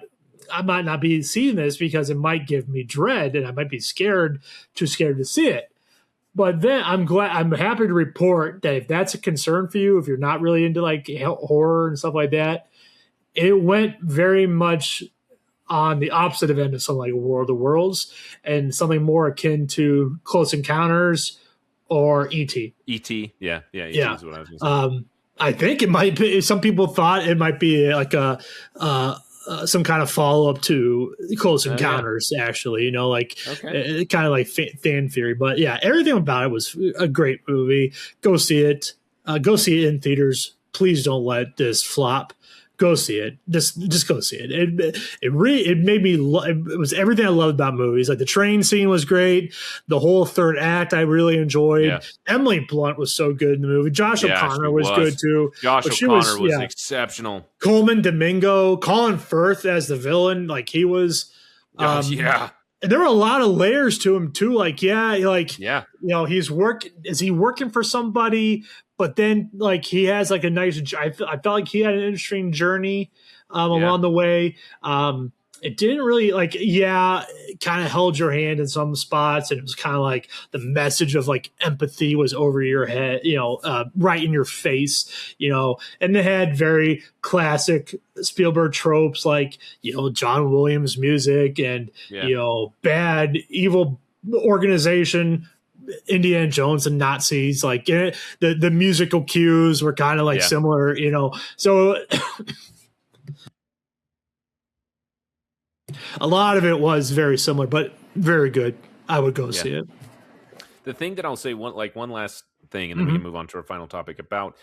I might not be seeing this because it might give me dread and I might be too scared to see it. But then I'm happy to report that if that's a concern for you, if you're not really into like horror and stuff like that, it went very much on the opposite of end of something like War of the Worlds and something more akin to Close Encounters or E.T. E.T. Yeah, E.T. Yeah. is what I was going to say. I think it might be. Some people thought it might be like some kind of follow up to Close Encounters. Actually, like kind of like fan theory. But yeah, everything about it was a great movie. Go see it. Go see it in theaters. Please don't let this flop. Go see it. Just go see it. It made me. It was everything I loved about movies. Like the train scene was great. The whole third act I really enjoyed. Yeah. Emily Blunt was so good in the movie. Josh O'Connor was good too. Josh O'Connor was exceptional. Coleman Domingo, Colin Firth as the villain, like he was. Yeah. And there were a lot of layers to him too. He's is he working for somebody? But then, like, he has like a nice. I felt like he had an interesting journey along the way. It didn't really it kind of held your hand in some spots, and it was kind of like the message of like empathy was over your head, right in your face, and they had very classic Spielberg tropes like John Williams music and bad evil organization. Indiana Jones and Nazis, like the musical cues were kind of like similar, so a lot of it was very similar, but very good. I would go see it. The thing that I'll say one last thing, and then we can move on to our final topic about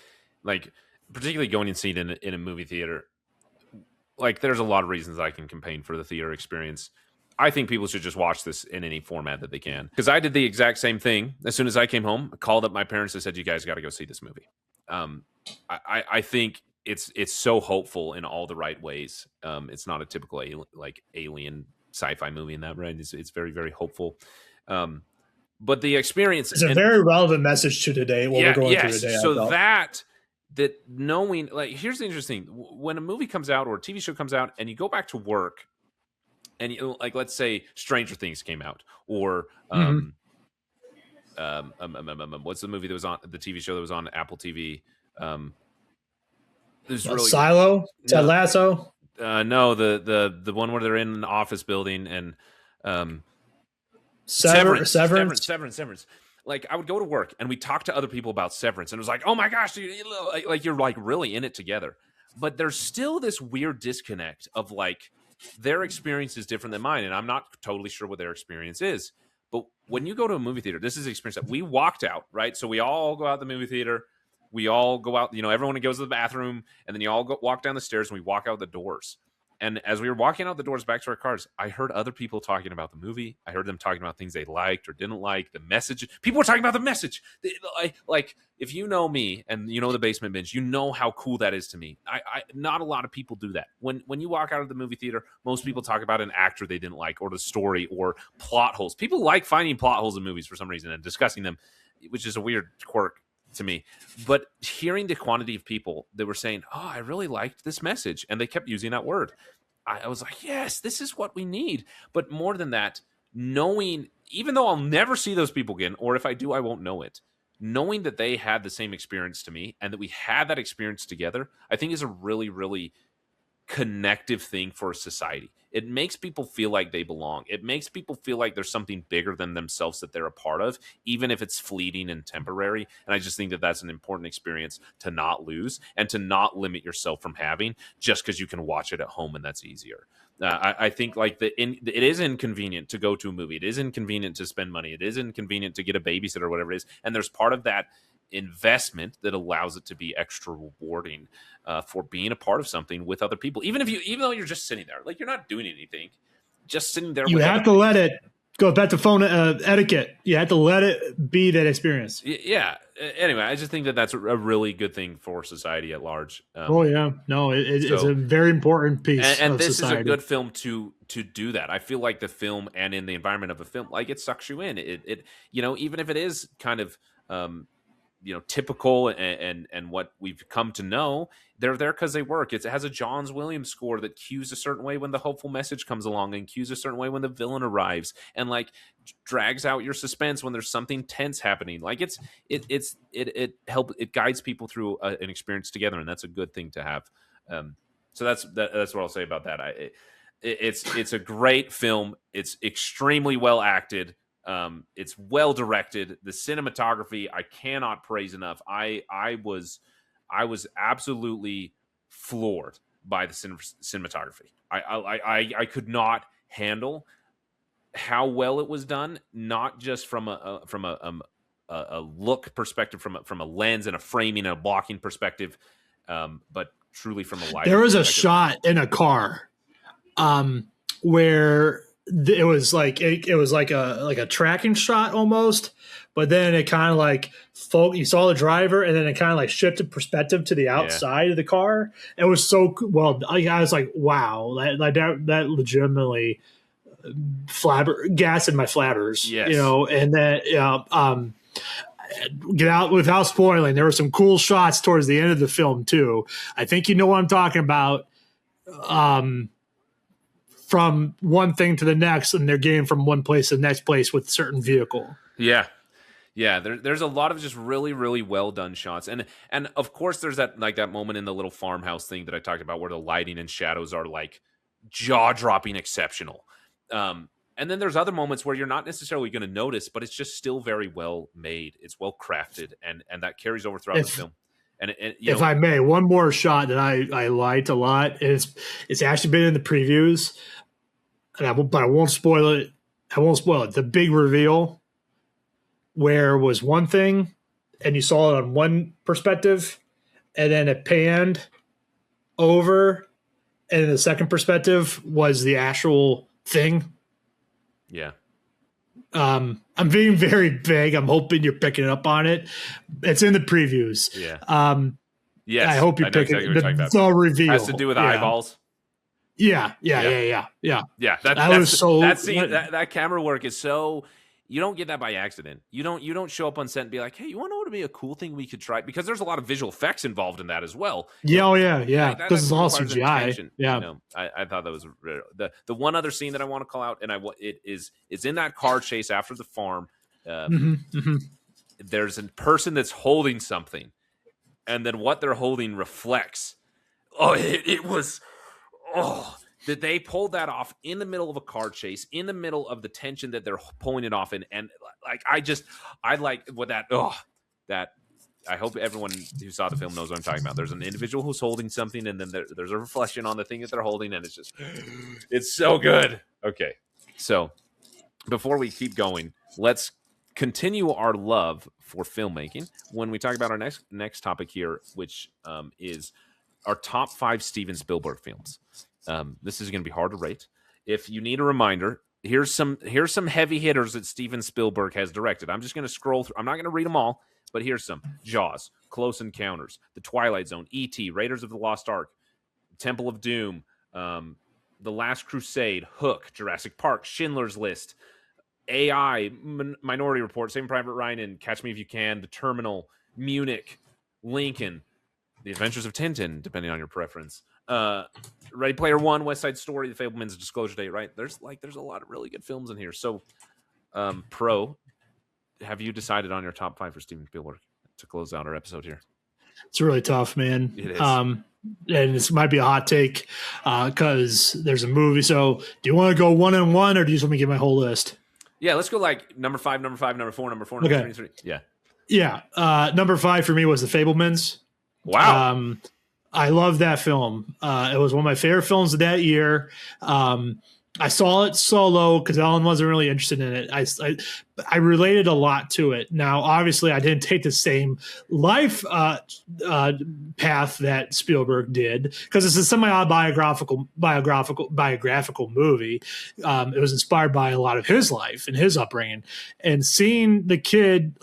like particularly going and seeing it in a movie theater. Like there's a lot of reasons I can campaign for the theater experience. I think people should just watch this in any format that they can. Because I did the exact same thing. As soon as I came home, I called up my parents and said, you guys got to go see this movie. I think it's so hopeful in all the right ways. It's not a typical alien sci-fi movie in that, right? It's very, very hopeful. But the experience... It's a very relevant message to today, what we're going through today. So that knowing... Like, here's the interesting... When a movie comes out or a TV show comes out and you go back to work... And like, let's say Stranger Things came out, or what's the movie that was on the TV show that was on Apple TV? Silo, Ted Lasso. No, the one where they're in an office building and Severance. Like I would go to work and we talk to other people about Severance, and it was like, oh my gosh, like you're like really in it together. But there's still this weird disconnect of like. Their experience is different than mine, and I'm not totally sure what their experience is. But when you go to a movie theater, this is the experience that we walked out, right? So we all go out the movie theater. We all go out, everyone goes to the bathroom, and then you all walk down the stairs, and we walk out the doors. And as we were walking out the doors back to our cars, I heard other people talking about the movie. I heard them talking about things they liked or didn't like, the message. People were talking about the message. Like if you know me and you know the Basement Binge, you know how cool that is to me. Not a lot of people do that. When you walk out of the movie theater, most people talk about an actor they didn't like or the story or plot holes. People like finding plot holes in movies for some reason and discussing them, which is a weird quirk to me. But hearing the quantity of people that were saying, oh, I really liked this message, and they kept using that word, I was like, yes, this is what we need. But more than that, knowing, even though I'll never see those people again, or if I do, I won't know it, knowing that they had the same experience to me and that we had that experience together, I think is a really, really connective thing for society. It makes people feel like they belong. It makes people feel like there's something bigger than themselves that they're a part of, even if it's fleeting and temporary. And I just think that that's an important experience to not lose and to not limit yourself from having just because you can watch it at home and that's easier. I think like it is inconvenient to go to a movie. It is inconvenient to spend money. It is inconvenient to get a babysitter or whatever it is. And there's part of that investment that allows it to be extra rewarding for being a part of something with other people, even though you're just sitting there, like you're not doing anything, just sitting there. You have to let it go back to phone etiquette. You have to let it be that experience. Yeah. Anyway, I just think that that's a really good thing for society at large. It's a very important piece. And of this society. is a good film to do that. I feel like the film and in the environment of a film, like it sucks you in. It even if it is kind of typical and what we've come to know. They're there because they work. It has a Johns Williams score that cues a certain way when the hopeful message comes along, and cues a certain way when the villain arrives, and like drags out your suspense when there's something tense happening. Like it guides people through an experience together, and that's a good thing to have. So that's what I'll say about that. It's a great film. It's extremely well acted. It's well directed. The cinematography I cannot praise enough. I was absolutely floored by the cinematography. I could not handle how well it was done, not just from a look perspective, from a lens and a framing and a blocking perspective, but truly from a lighting. There was a shot in a car where it was like a tracking shot almost, but then it kind of like you saw the driver, and then it kind of like shifted perspective to the outside of the car. It was so well. I was like, wow, that legitimately gassed my flabbers. Yes. And then get out without spoiling. There were some cool shots towards the end of the film too. I think you know what I'm talking about. From one thing to the next, and they're getting from one place to the next place with a certain vehicle. Yeah. There's a lot of just really, really well done shots, and of course there's that moment in the little farmhouse thing that I talked about, where the lighting and shadows are like jaw dropping exceptional. And then there's other moments where you're not necessarily going to notice, but it's just still very well made. It's well crafted, and that carries over throughout the film. And if I may, one more shot that I liked a lot. It's actually been in the previews. But I won't spoil it. The big reveal, where was one thing, and you saw it on one perspective, and then it panned over, and the second perspective was the actual thing. Yeah. I'm being very vague. I'm hoping you're picking up on it. It's in the previews. Yeah. Yes. I hope you're picking exactly the reveal. It has to do with eyeballs. Yeah. That camera work is so, you don't get that by accident. You don't show up on set and be like, hey, you want to know what would be a cool thing we could try? Because there's a lot of visual effects involved in that as well. Yeah. This is all CGI. Yeah. I thought that was the one other scene that I want to call out, and it's in that car chase after the farm. There's a person that's holding something, and then what they're holding reflects. It was. Oh, that they pulled that off in the middle of a car chase, in the middle of the tension that they're pulling it off in, and like I like what that. I hope everyone who saw the film knows what I'm talking about. There's an individual who's holding something, and then there's a reflection on the thing that they're holding, and it's so good. Okay, so before we keep going, let's continue our love for filmmaking when we talk about our next topic here, which is our top 5 Steven Spielberg films. This is going to be hard to rate. If you need a reminder, here's some heavy hitters that Steven Spielberg has directed. I'm just going to scroll through. I'm not going to read them all, but here's some: Jaws, Close Encounters, The Twilight Zone, E.T., Raiders of the Lost Ark, Temple of Doom, The Last Crusade, Hook, Jurassic Park, Schindler's List, AI, Minority Report, Saving Private Ryan, and Catch Me If You Can, The Terminal, Munich, Lincoln, The Adventures of Tintin, depending on your preference. Ready Player One, West Side Story, The Fabelmans, Disclosure Date, right? There's a lot of really good films in here. So, Pro, have you decided on your top 5 for Steven Spielberg to close out our episode here? It's really tough, man. It is. And this might be a hot take because there's a movie. So do you want to go 1 and 1, or do you just want me to get my whole list? Yeah, let's go like number 5, number 4, number 4, number 3. Yeah. Yeah. Number 5 for me was The Fabelmans. Wow. I love that film. It was one of my favorite films of that year. I saw it solo because Ellen wasn't really interested in it. I related a lot to it. Now, obviously, I didn't take the same life path that Spielberg did because it's a semi-biographical movie. It was inspired by a lot of his life and his upbringing, and seeing the kid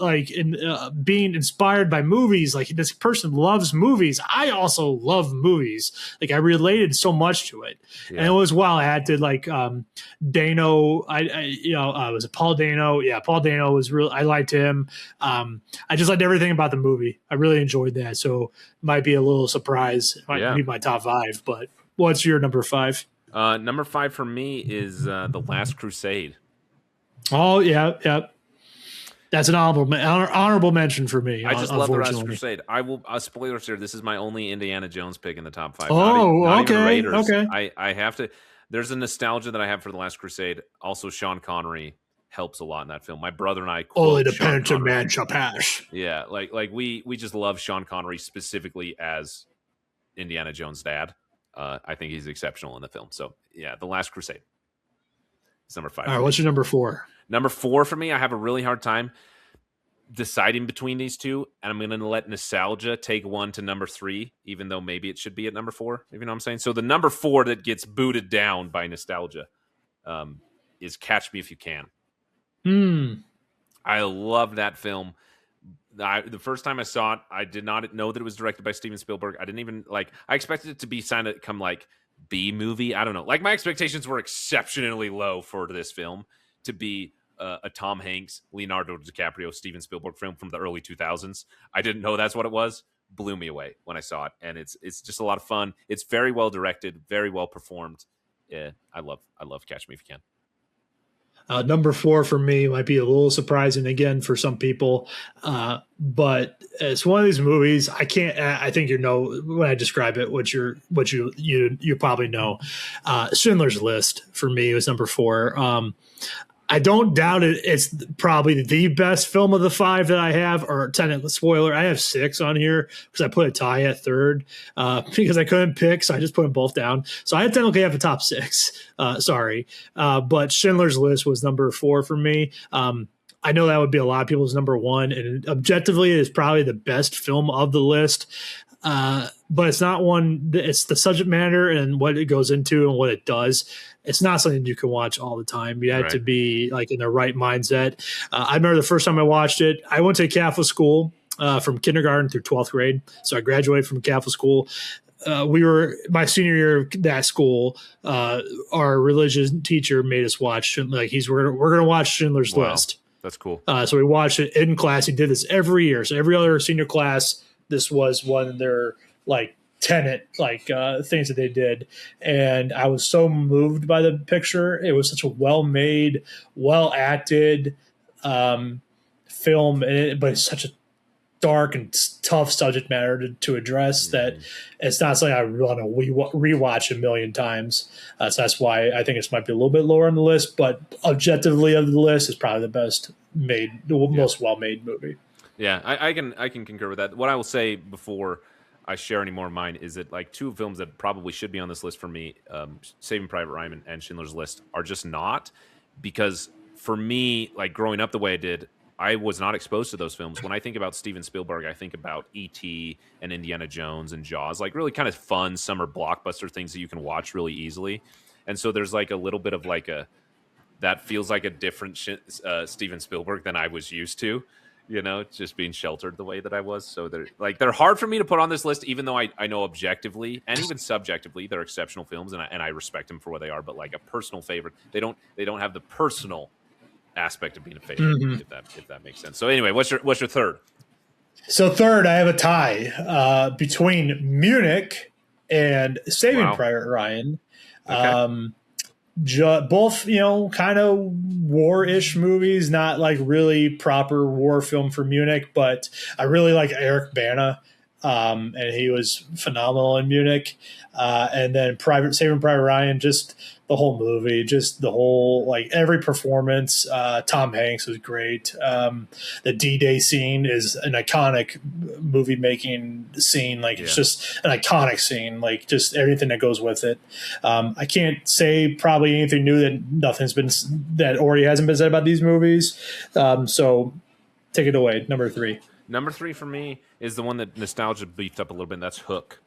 being inspired by movies. Like, this person loves movies. I also love movies. Like, I related so much to it, and it was well acted. Like Dano, was it Paul Dano? Yeah, Paul Dano was real. I liked him. I just liked everything about the movie. I really enjoyed that. So might be a little surprise. It might be my top 5. But what's your number 5? Number 5 for me is The Last Crusade. Oh yeah. That's an honorable mention for me. I just love The Last Crusade. I will spoilers here. This is my only Indiana Jones pick in the top 5. Not even Raiders. Okay. I have to. There's a nostalgia that I have for The Last Crusade. Also, Sean Connery helps a lot in that film. My brother and I quote only the Sean penitent Connery. man shall pass. Yeah, like we just love Sean Connery specifically as Indiana Jones' dad. I think he's exceptional in the film. So yeah, The Last Crusade. It's number 5. All right, what's your number 4? Number 4 for me, I have a really hard time deciding between these two, and I'm going to let nostalgia take one to number 3, even though maybe it should be at number 4. You know what I'm saying? So the number 4 that gets booted down by nostalgia is Catch Me If You Can. I love that film. The first time I saw it, I did not know that it was directed by Steven Spielberg. I didn't even I expected it to be kind of come like B movie. I don't know. Like my expectations were exceptionally low for this film to be a Tom Hanks, Leonardo DiCaprio, Steven Spielberg film from the early 2000s. I didn't know that's what it was. Blew me away when I saw it, and it's just a lot of fun. It's very well directed, very well performed. Yeah, I love Catch Me If You Can. Number 4 for me might be a little surprising again for some people, but it's one of these movies I can't. I think when I describe it, what you probably know. Schindler's List for me was number 4. I don't doubt it. It's probably the best film of the 5 that I have, or technically, spoiler, I have 6 on here because I put a tie at 3rd because I couldn't pick, so I just put them both down. So I technically have a top 6. Sorry. But Schindler's List was number 4 for me. I know that would be a lot of people's number 1, and objectively it is probably the best film of the list. But it's not one. It's the subject matter and what it goes into and what it does. It's not something you can watch all the time. You have to be like in the right mindset. I remember the first time I watched it. I went to Catholic school from kindergarten through 12th grade, so I graduated from Catholic school. We were my senior year of that school. Our religious teacher made us watch. We're going to watch Schindler's List. That's cool. So we watched it in class. He did this every year. So every other senior class, this was one of their tenet things that they did, and I was so moved by the picture. It was such a well-made, well-acted film, but it's such a dark and tough subject matter to address that it's not something I want to rewatch a million times. So that's why I think it might be a little bit lower on the list, but objectively of the list, it's probably the best made, the most well-made movie. Yeah, I can concur with that. What I will say before I share any more of mine is that 2 films that probably should be on this list for me, Saving Private Ryan and Schindler's List, are just not, because for me, growing up the way I did, I was not exposed to those films. When I think about Steven Spielberg, I think about E.T. and Indiana Jones and Jaws, really kind of fun summer blockbuster things that you can watch really easily. And so there's a little bit of that feels like a different Steven Spielberg than I was used to. Just being sheltered the way that I was. So they're hard for me to put on this list, even though I know objectively and even subjectively they're exceptional films, and I respect them for what they are. But a personal favorite, they don't have the personal aspect of being a favorite, if that makes sense. So anyway, what's your 3rd? So 3rd, I have a tie between Munich and Saving Private Ryan. Okay. Both, kind of war-ish movies, not really proper war film for Munich, but I really like Eric Bana, and he was phenomenal in Munich. And then Saving Private Ryan, just the whole movie, just the whole, every performance. Tom Hanks was great. The D-Day scene is an iconic movie-making scene. It's just an iconic scene, just everything that goes with it. I can't say probably anything new that already hasn't been said about these movies. So take it away. Number 3. Number 3 for me is the one that nostalgia beefed up a little bit, and that's Hook.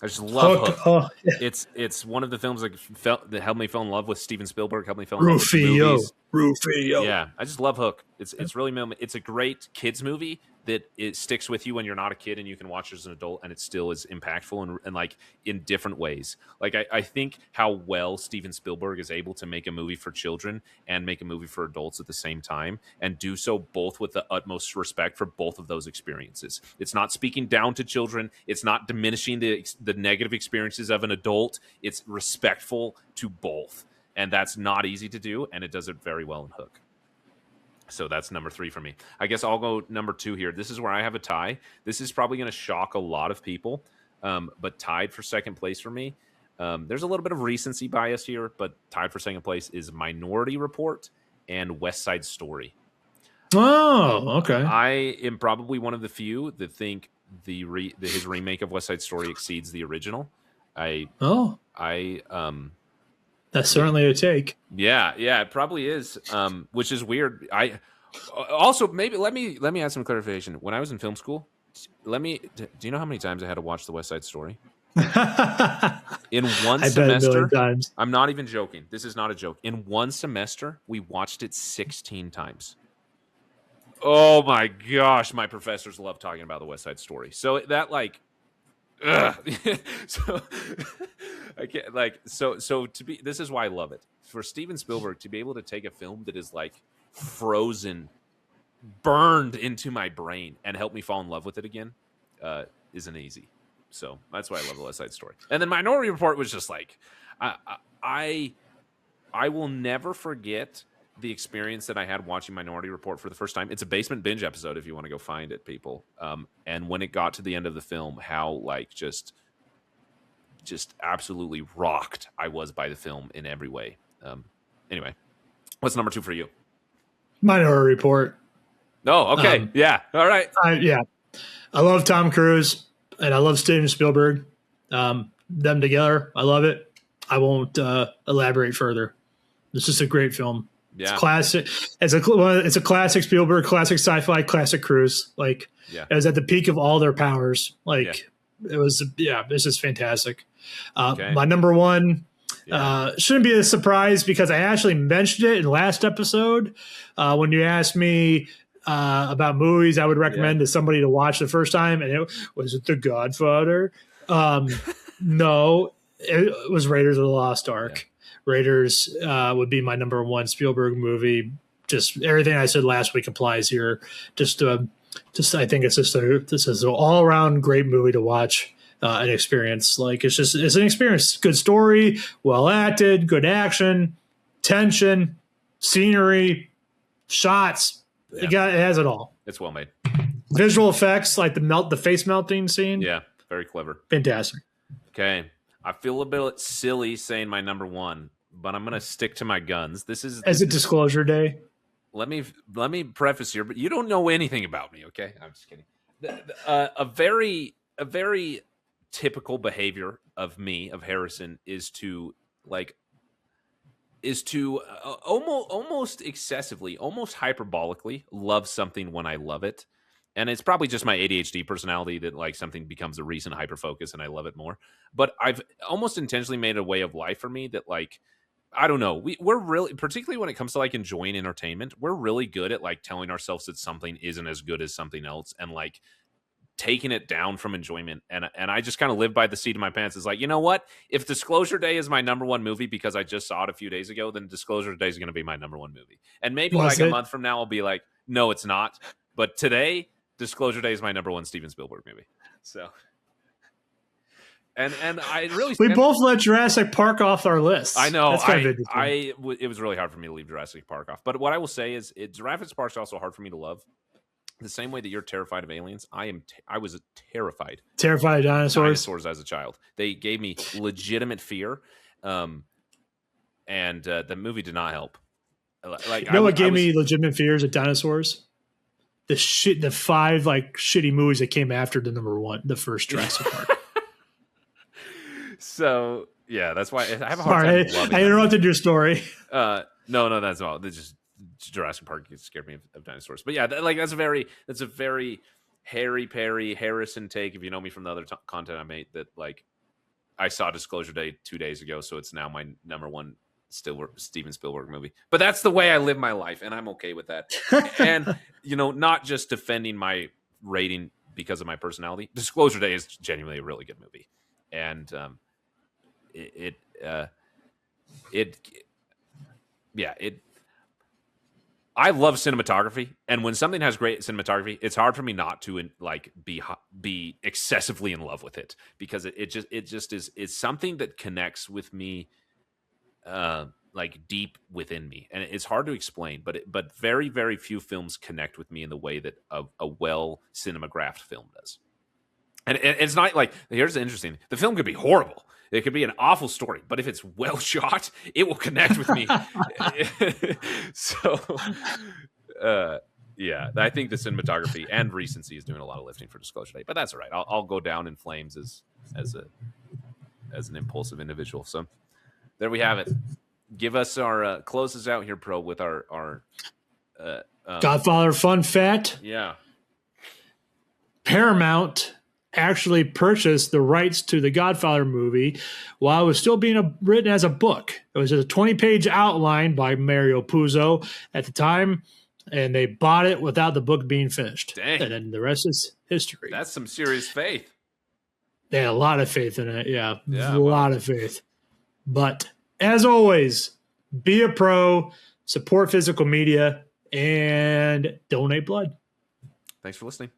I just love Hook. Oh, yeah. It's one of the films that helped me fall in love with Steven Spielberg, helped me fall in love with movies. Rufio. Yeah, I just love Hook. It's really it's a great kids movie that it sticks with you when you're not a kid and you can watch it as an adult, and it still is impactful and like in different ways. Like I think how well Steven Spielberg is able to make a movie for children and make a movie for adults at the same time, and do so both with the utmost respect for both of those experiences. It's not speaking down to children. It's not diminishing the negative experiences of an adult. It's respectful to both, and that's not easy to do, and it does it very well in Hook. So that's number 3 for me. I guess I'll go number 2 here. This is where I have a tie. This is probably going to shock a lot of people, but tied for second place for me. There's a little bit of recency bias here, but tied for second place is Minority Report and West Side Story. Oh, okay. I am probably one of the few that think his remake of West Side Story exceeds the original. That's certainly a take. Yeah, it probably is. Which is weird. I also maybe let me add some clarification. When I was in film school, do you know how many times I had to watch the West Side Story? In one semester, times. I'm not even joking. This is not a joke. In one semester, we watched it 16 times. Oh my gosh, my professors love talking about the West Side Story. So that like so I can't so to be, this is why I love it. For Steven Spielberg to be able to take a film that is like frozen, burned into my brain and help me fall in love with it again, isn't easy. So that's why I love the West Side Story. And then Minority Report was just like, I will never forget the experience that I had watching Minority Report for the first time. It's a basement binge episode if you want to go find it, people. And when it got to the end of the film, how like just absolutely rocked I was by the film in every way. Anyway, what's number 2 for you? Minority Report. Oh, okay. Yeah. All right. I love Tom Cruise and I love Steven Spielberg. Them together, I love it. I won't elaborate further. This is a great film. Yeah. It's classic. It's a classic Spielberg, classic sci-fi, classic Cruise. Like it was at the peak of all their powers. Like it was. Yeah, this is fantastic. My number 1 shouldn't be a surprise because I actually mentioned it in the last episode when you asked me about movies I would recommend to somebody to watch the first time, and it was The Godfather. No, it was Raiders of the Lost Ark. Yeah. Raiders would be my number 1 Spielberg movie. Just everything I said last week applies here. Just I think it's just this is an all around great movie to watch and experience. Like it's an experience. Good story, well acted, good action, tension, scenery, shots. Yeah. It has it all. It's well made. Visual effects like the face melting scene. Yeah, very clever. Fantastic. Okay. I feel a bit silly saying my number 1, but I'm going to stick to my guns. This is Disclosure Day. Let me preface here, but you don't know anything about me, okay? I'm just kidding. A very typical behavior of me, of Harrison, is to almost excessively, almost hyperbolically love something when I love it. And it's probably just my ADHD personality that like something becomes a recent hyperfocus and I love it more. But I've almost intentionally made a way of life for me that like, I don't know. We're really, particularly when it comes to like enjoying entertainment, we're really good at like telling ourselves that something isn't as good as something else and like taking it down from enjoyment. And I just kind of live by the seat of my pants. It's like, you know what? If Disclosure Day is my number 1 movie because I just saw it a few days ago, then Disclosure Day is going to be my number 1 movie. And maybe a month from now, I'll be like, no, it's not. But today, Disclosure Day is my number 1 Steven Spielberg movie. So, and I really we both let Jurassic Park off our list. I know. It was really hard for me to leave Jurassic Park off. But what I will say is, Jurassic Park's also hard for me to love. The same way that you're terrified of aliens, I was terrified of dinosaurs as a child. They gave me legitimate fear, and the movie did not help. Like, you know what gave me legitimate fears of dinosaurs? The 5 like shitty movies that came after the number 1, the first Jurassic Park. So yeah, that's why I have a hard time. Sorry, I interrupted your story. No, that's all. It's just Jurassic Park scared me of dinosaurs. But yeah, that's a very Harry Perry Harrison take. If you know me from the other content I made, that like I saw Disclosure Day 2 days ago, so it's now my number 1 Steven Spielberg movie. But that's the way I live my life, and I'm okay with that. And not just defending my rating because of my personality. Disclosure Day is genuinely a really good movie, and I love cinematography, and when something has great cinematography, it's hard for me not to be excessively in love with it, because it just is, it's something that connects with me, like deep within me, and it's hard to explain. But very, very few films connect with me in the way that a well cinematographed film does. And it's not like, here's the interesting, the film could be horrible. It could be an awful story, but if it's well shot, it will connect with me. So, yeah, I think the cinematography and recency is doing a lot of lifting for Disclosure Day, but that's all right. I'll go down in flames as an impulsive individual. So there we have it. Give us our close us out here, Pro, with our Godfather fun fact. Yeah. Paramount actually purchased the rights to the Godfather movie while it was still being written as a book. It was a 20-page outline by Mario Puzo at the time, and they bought it without the book being finished. Dang. And then the rest is history. That's some serious faith. They had a lot of faith in it. Yeah, Yeah, a lot of faith. But as always, be a pro, support physical media, and donate blood. Thanks for listening.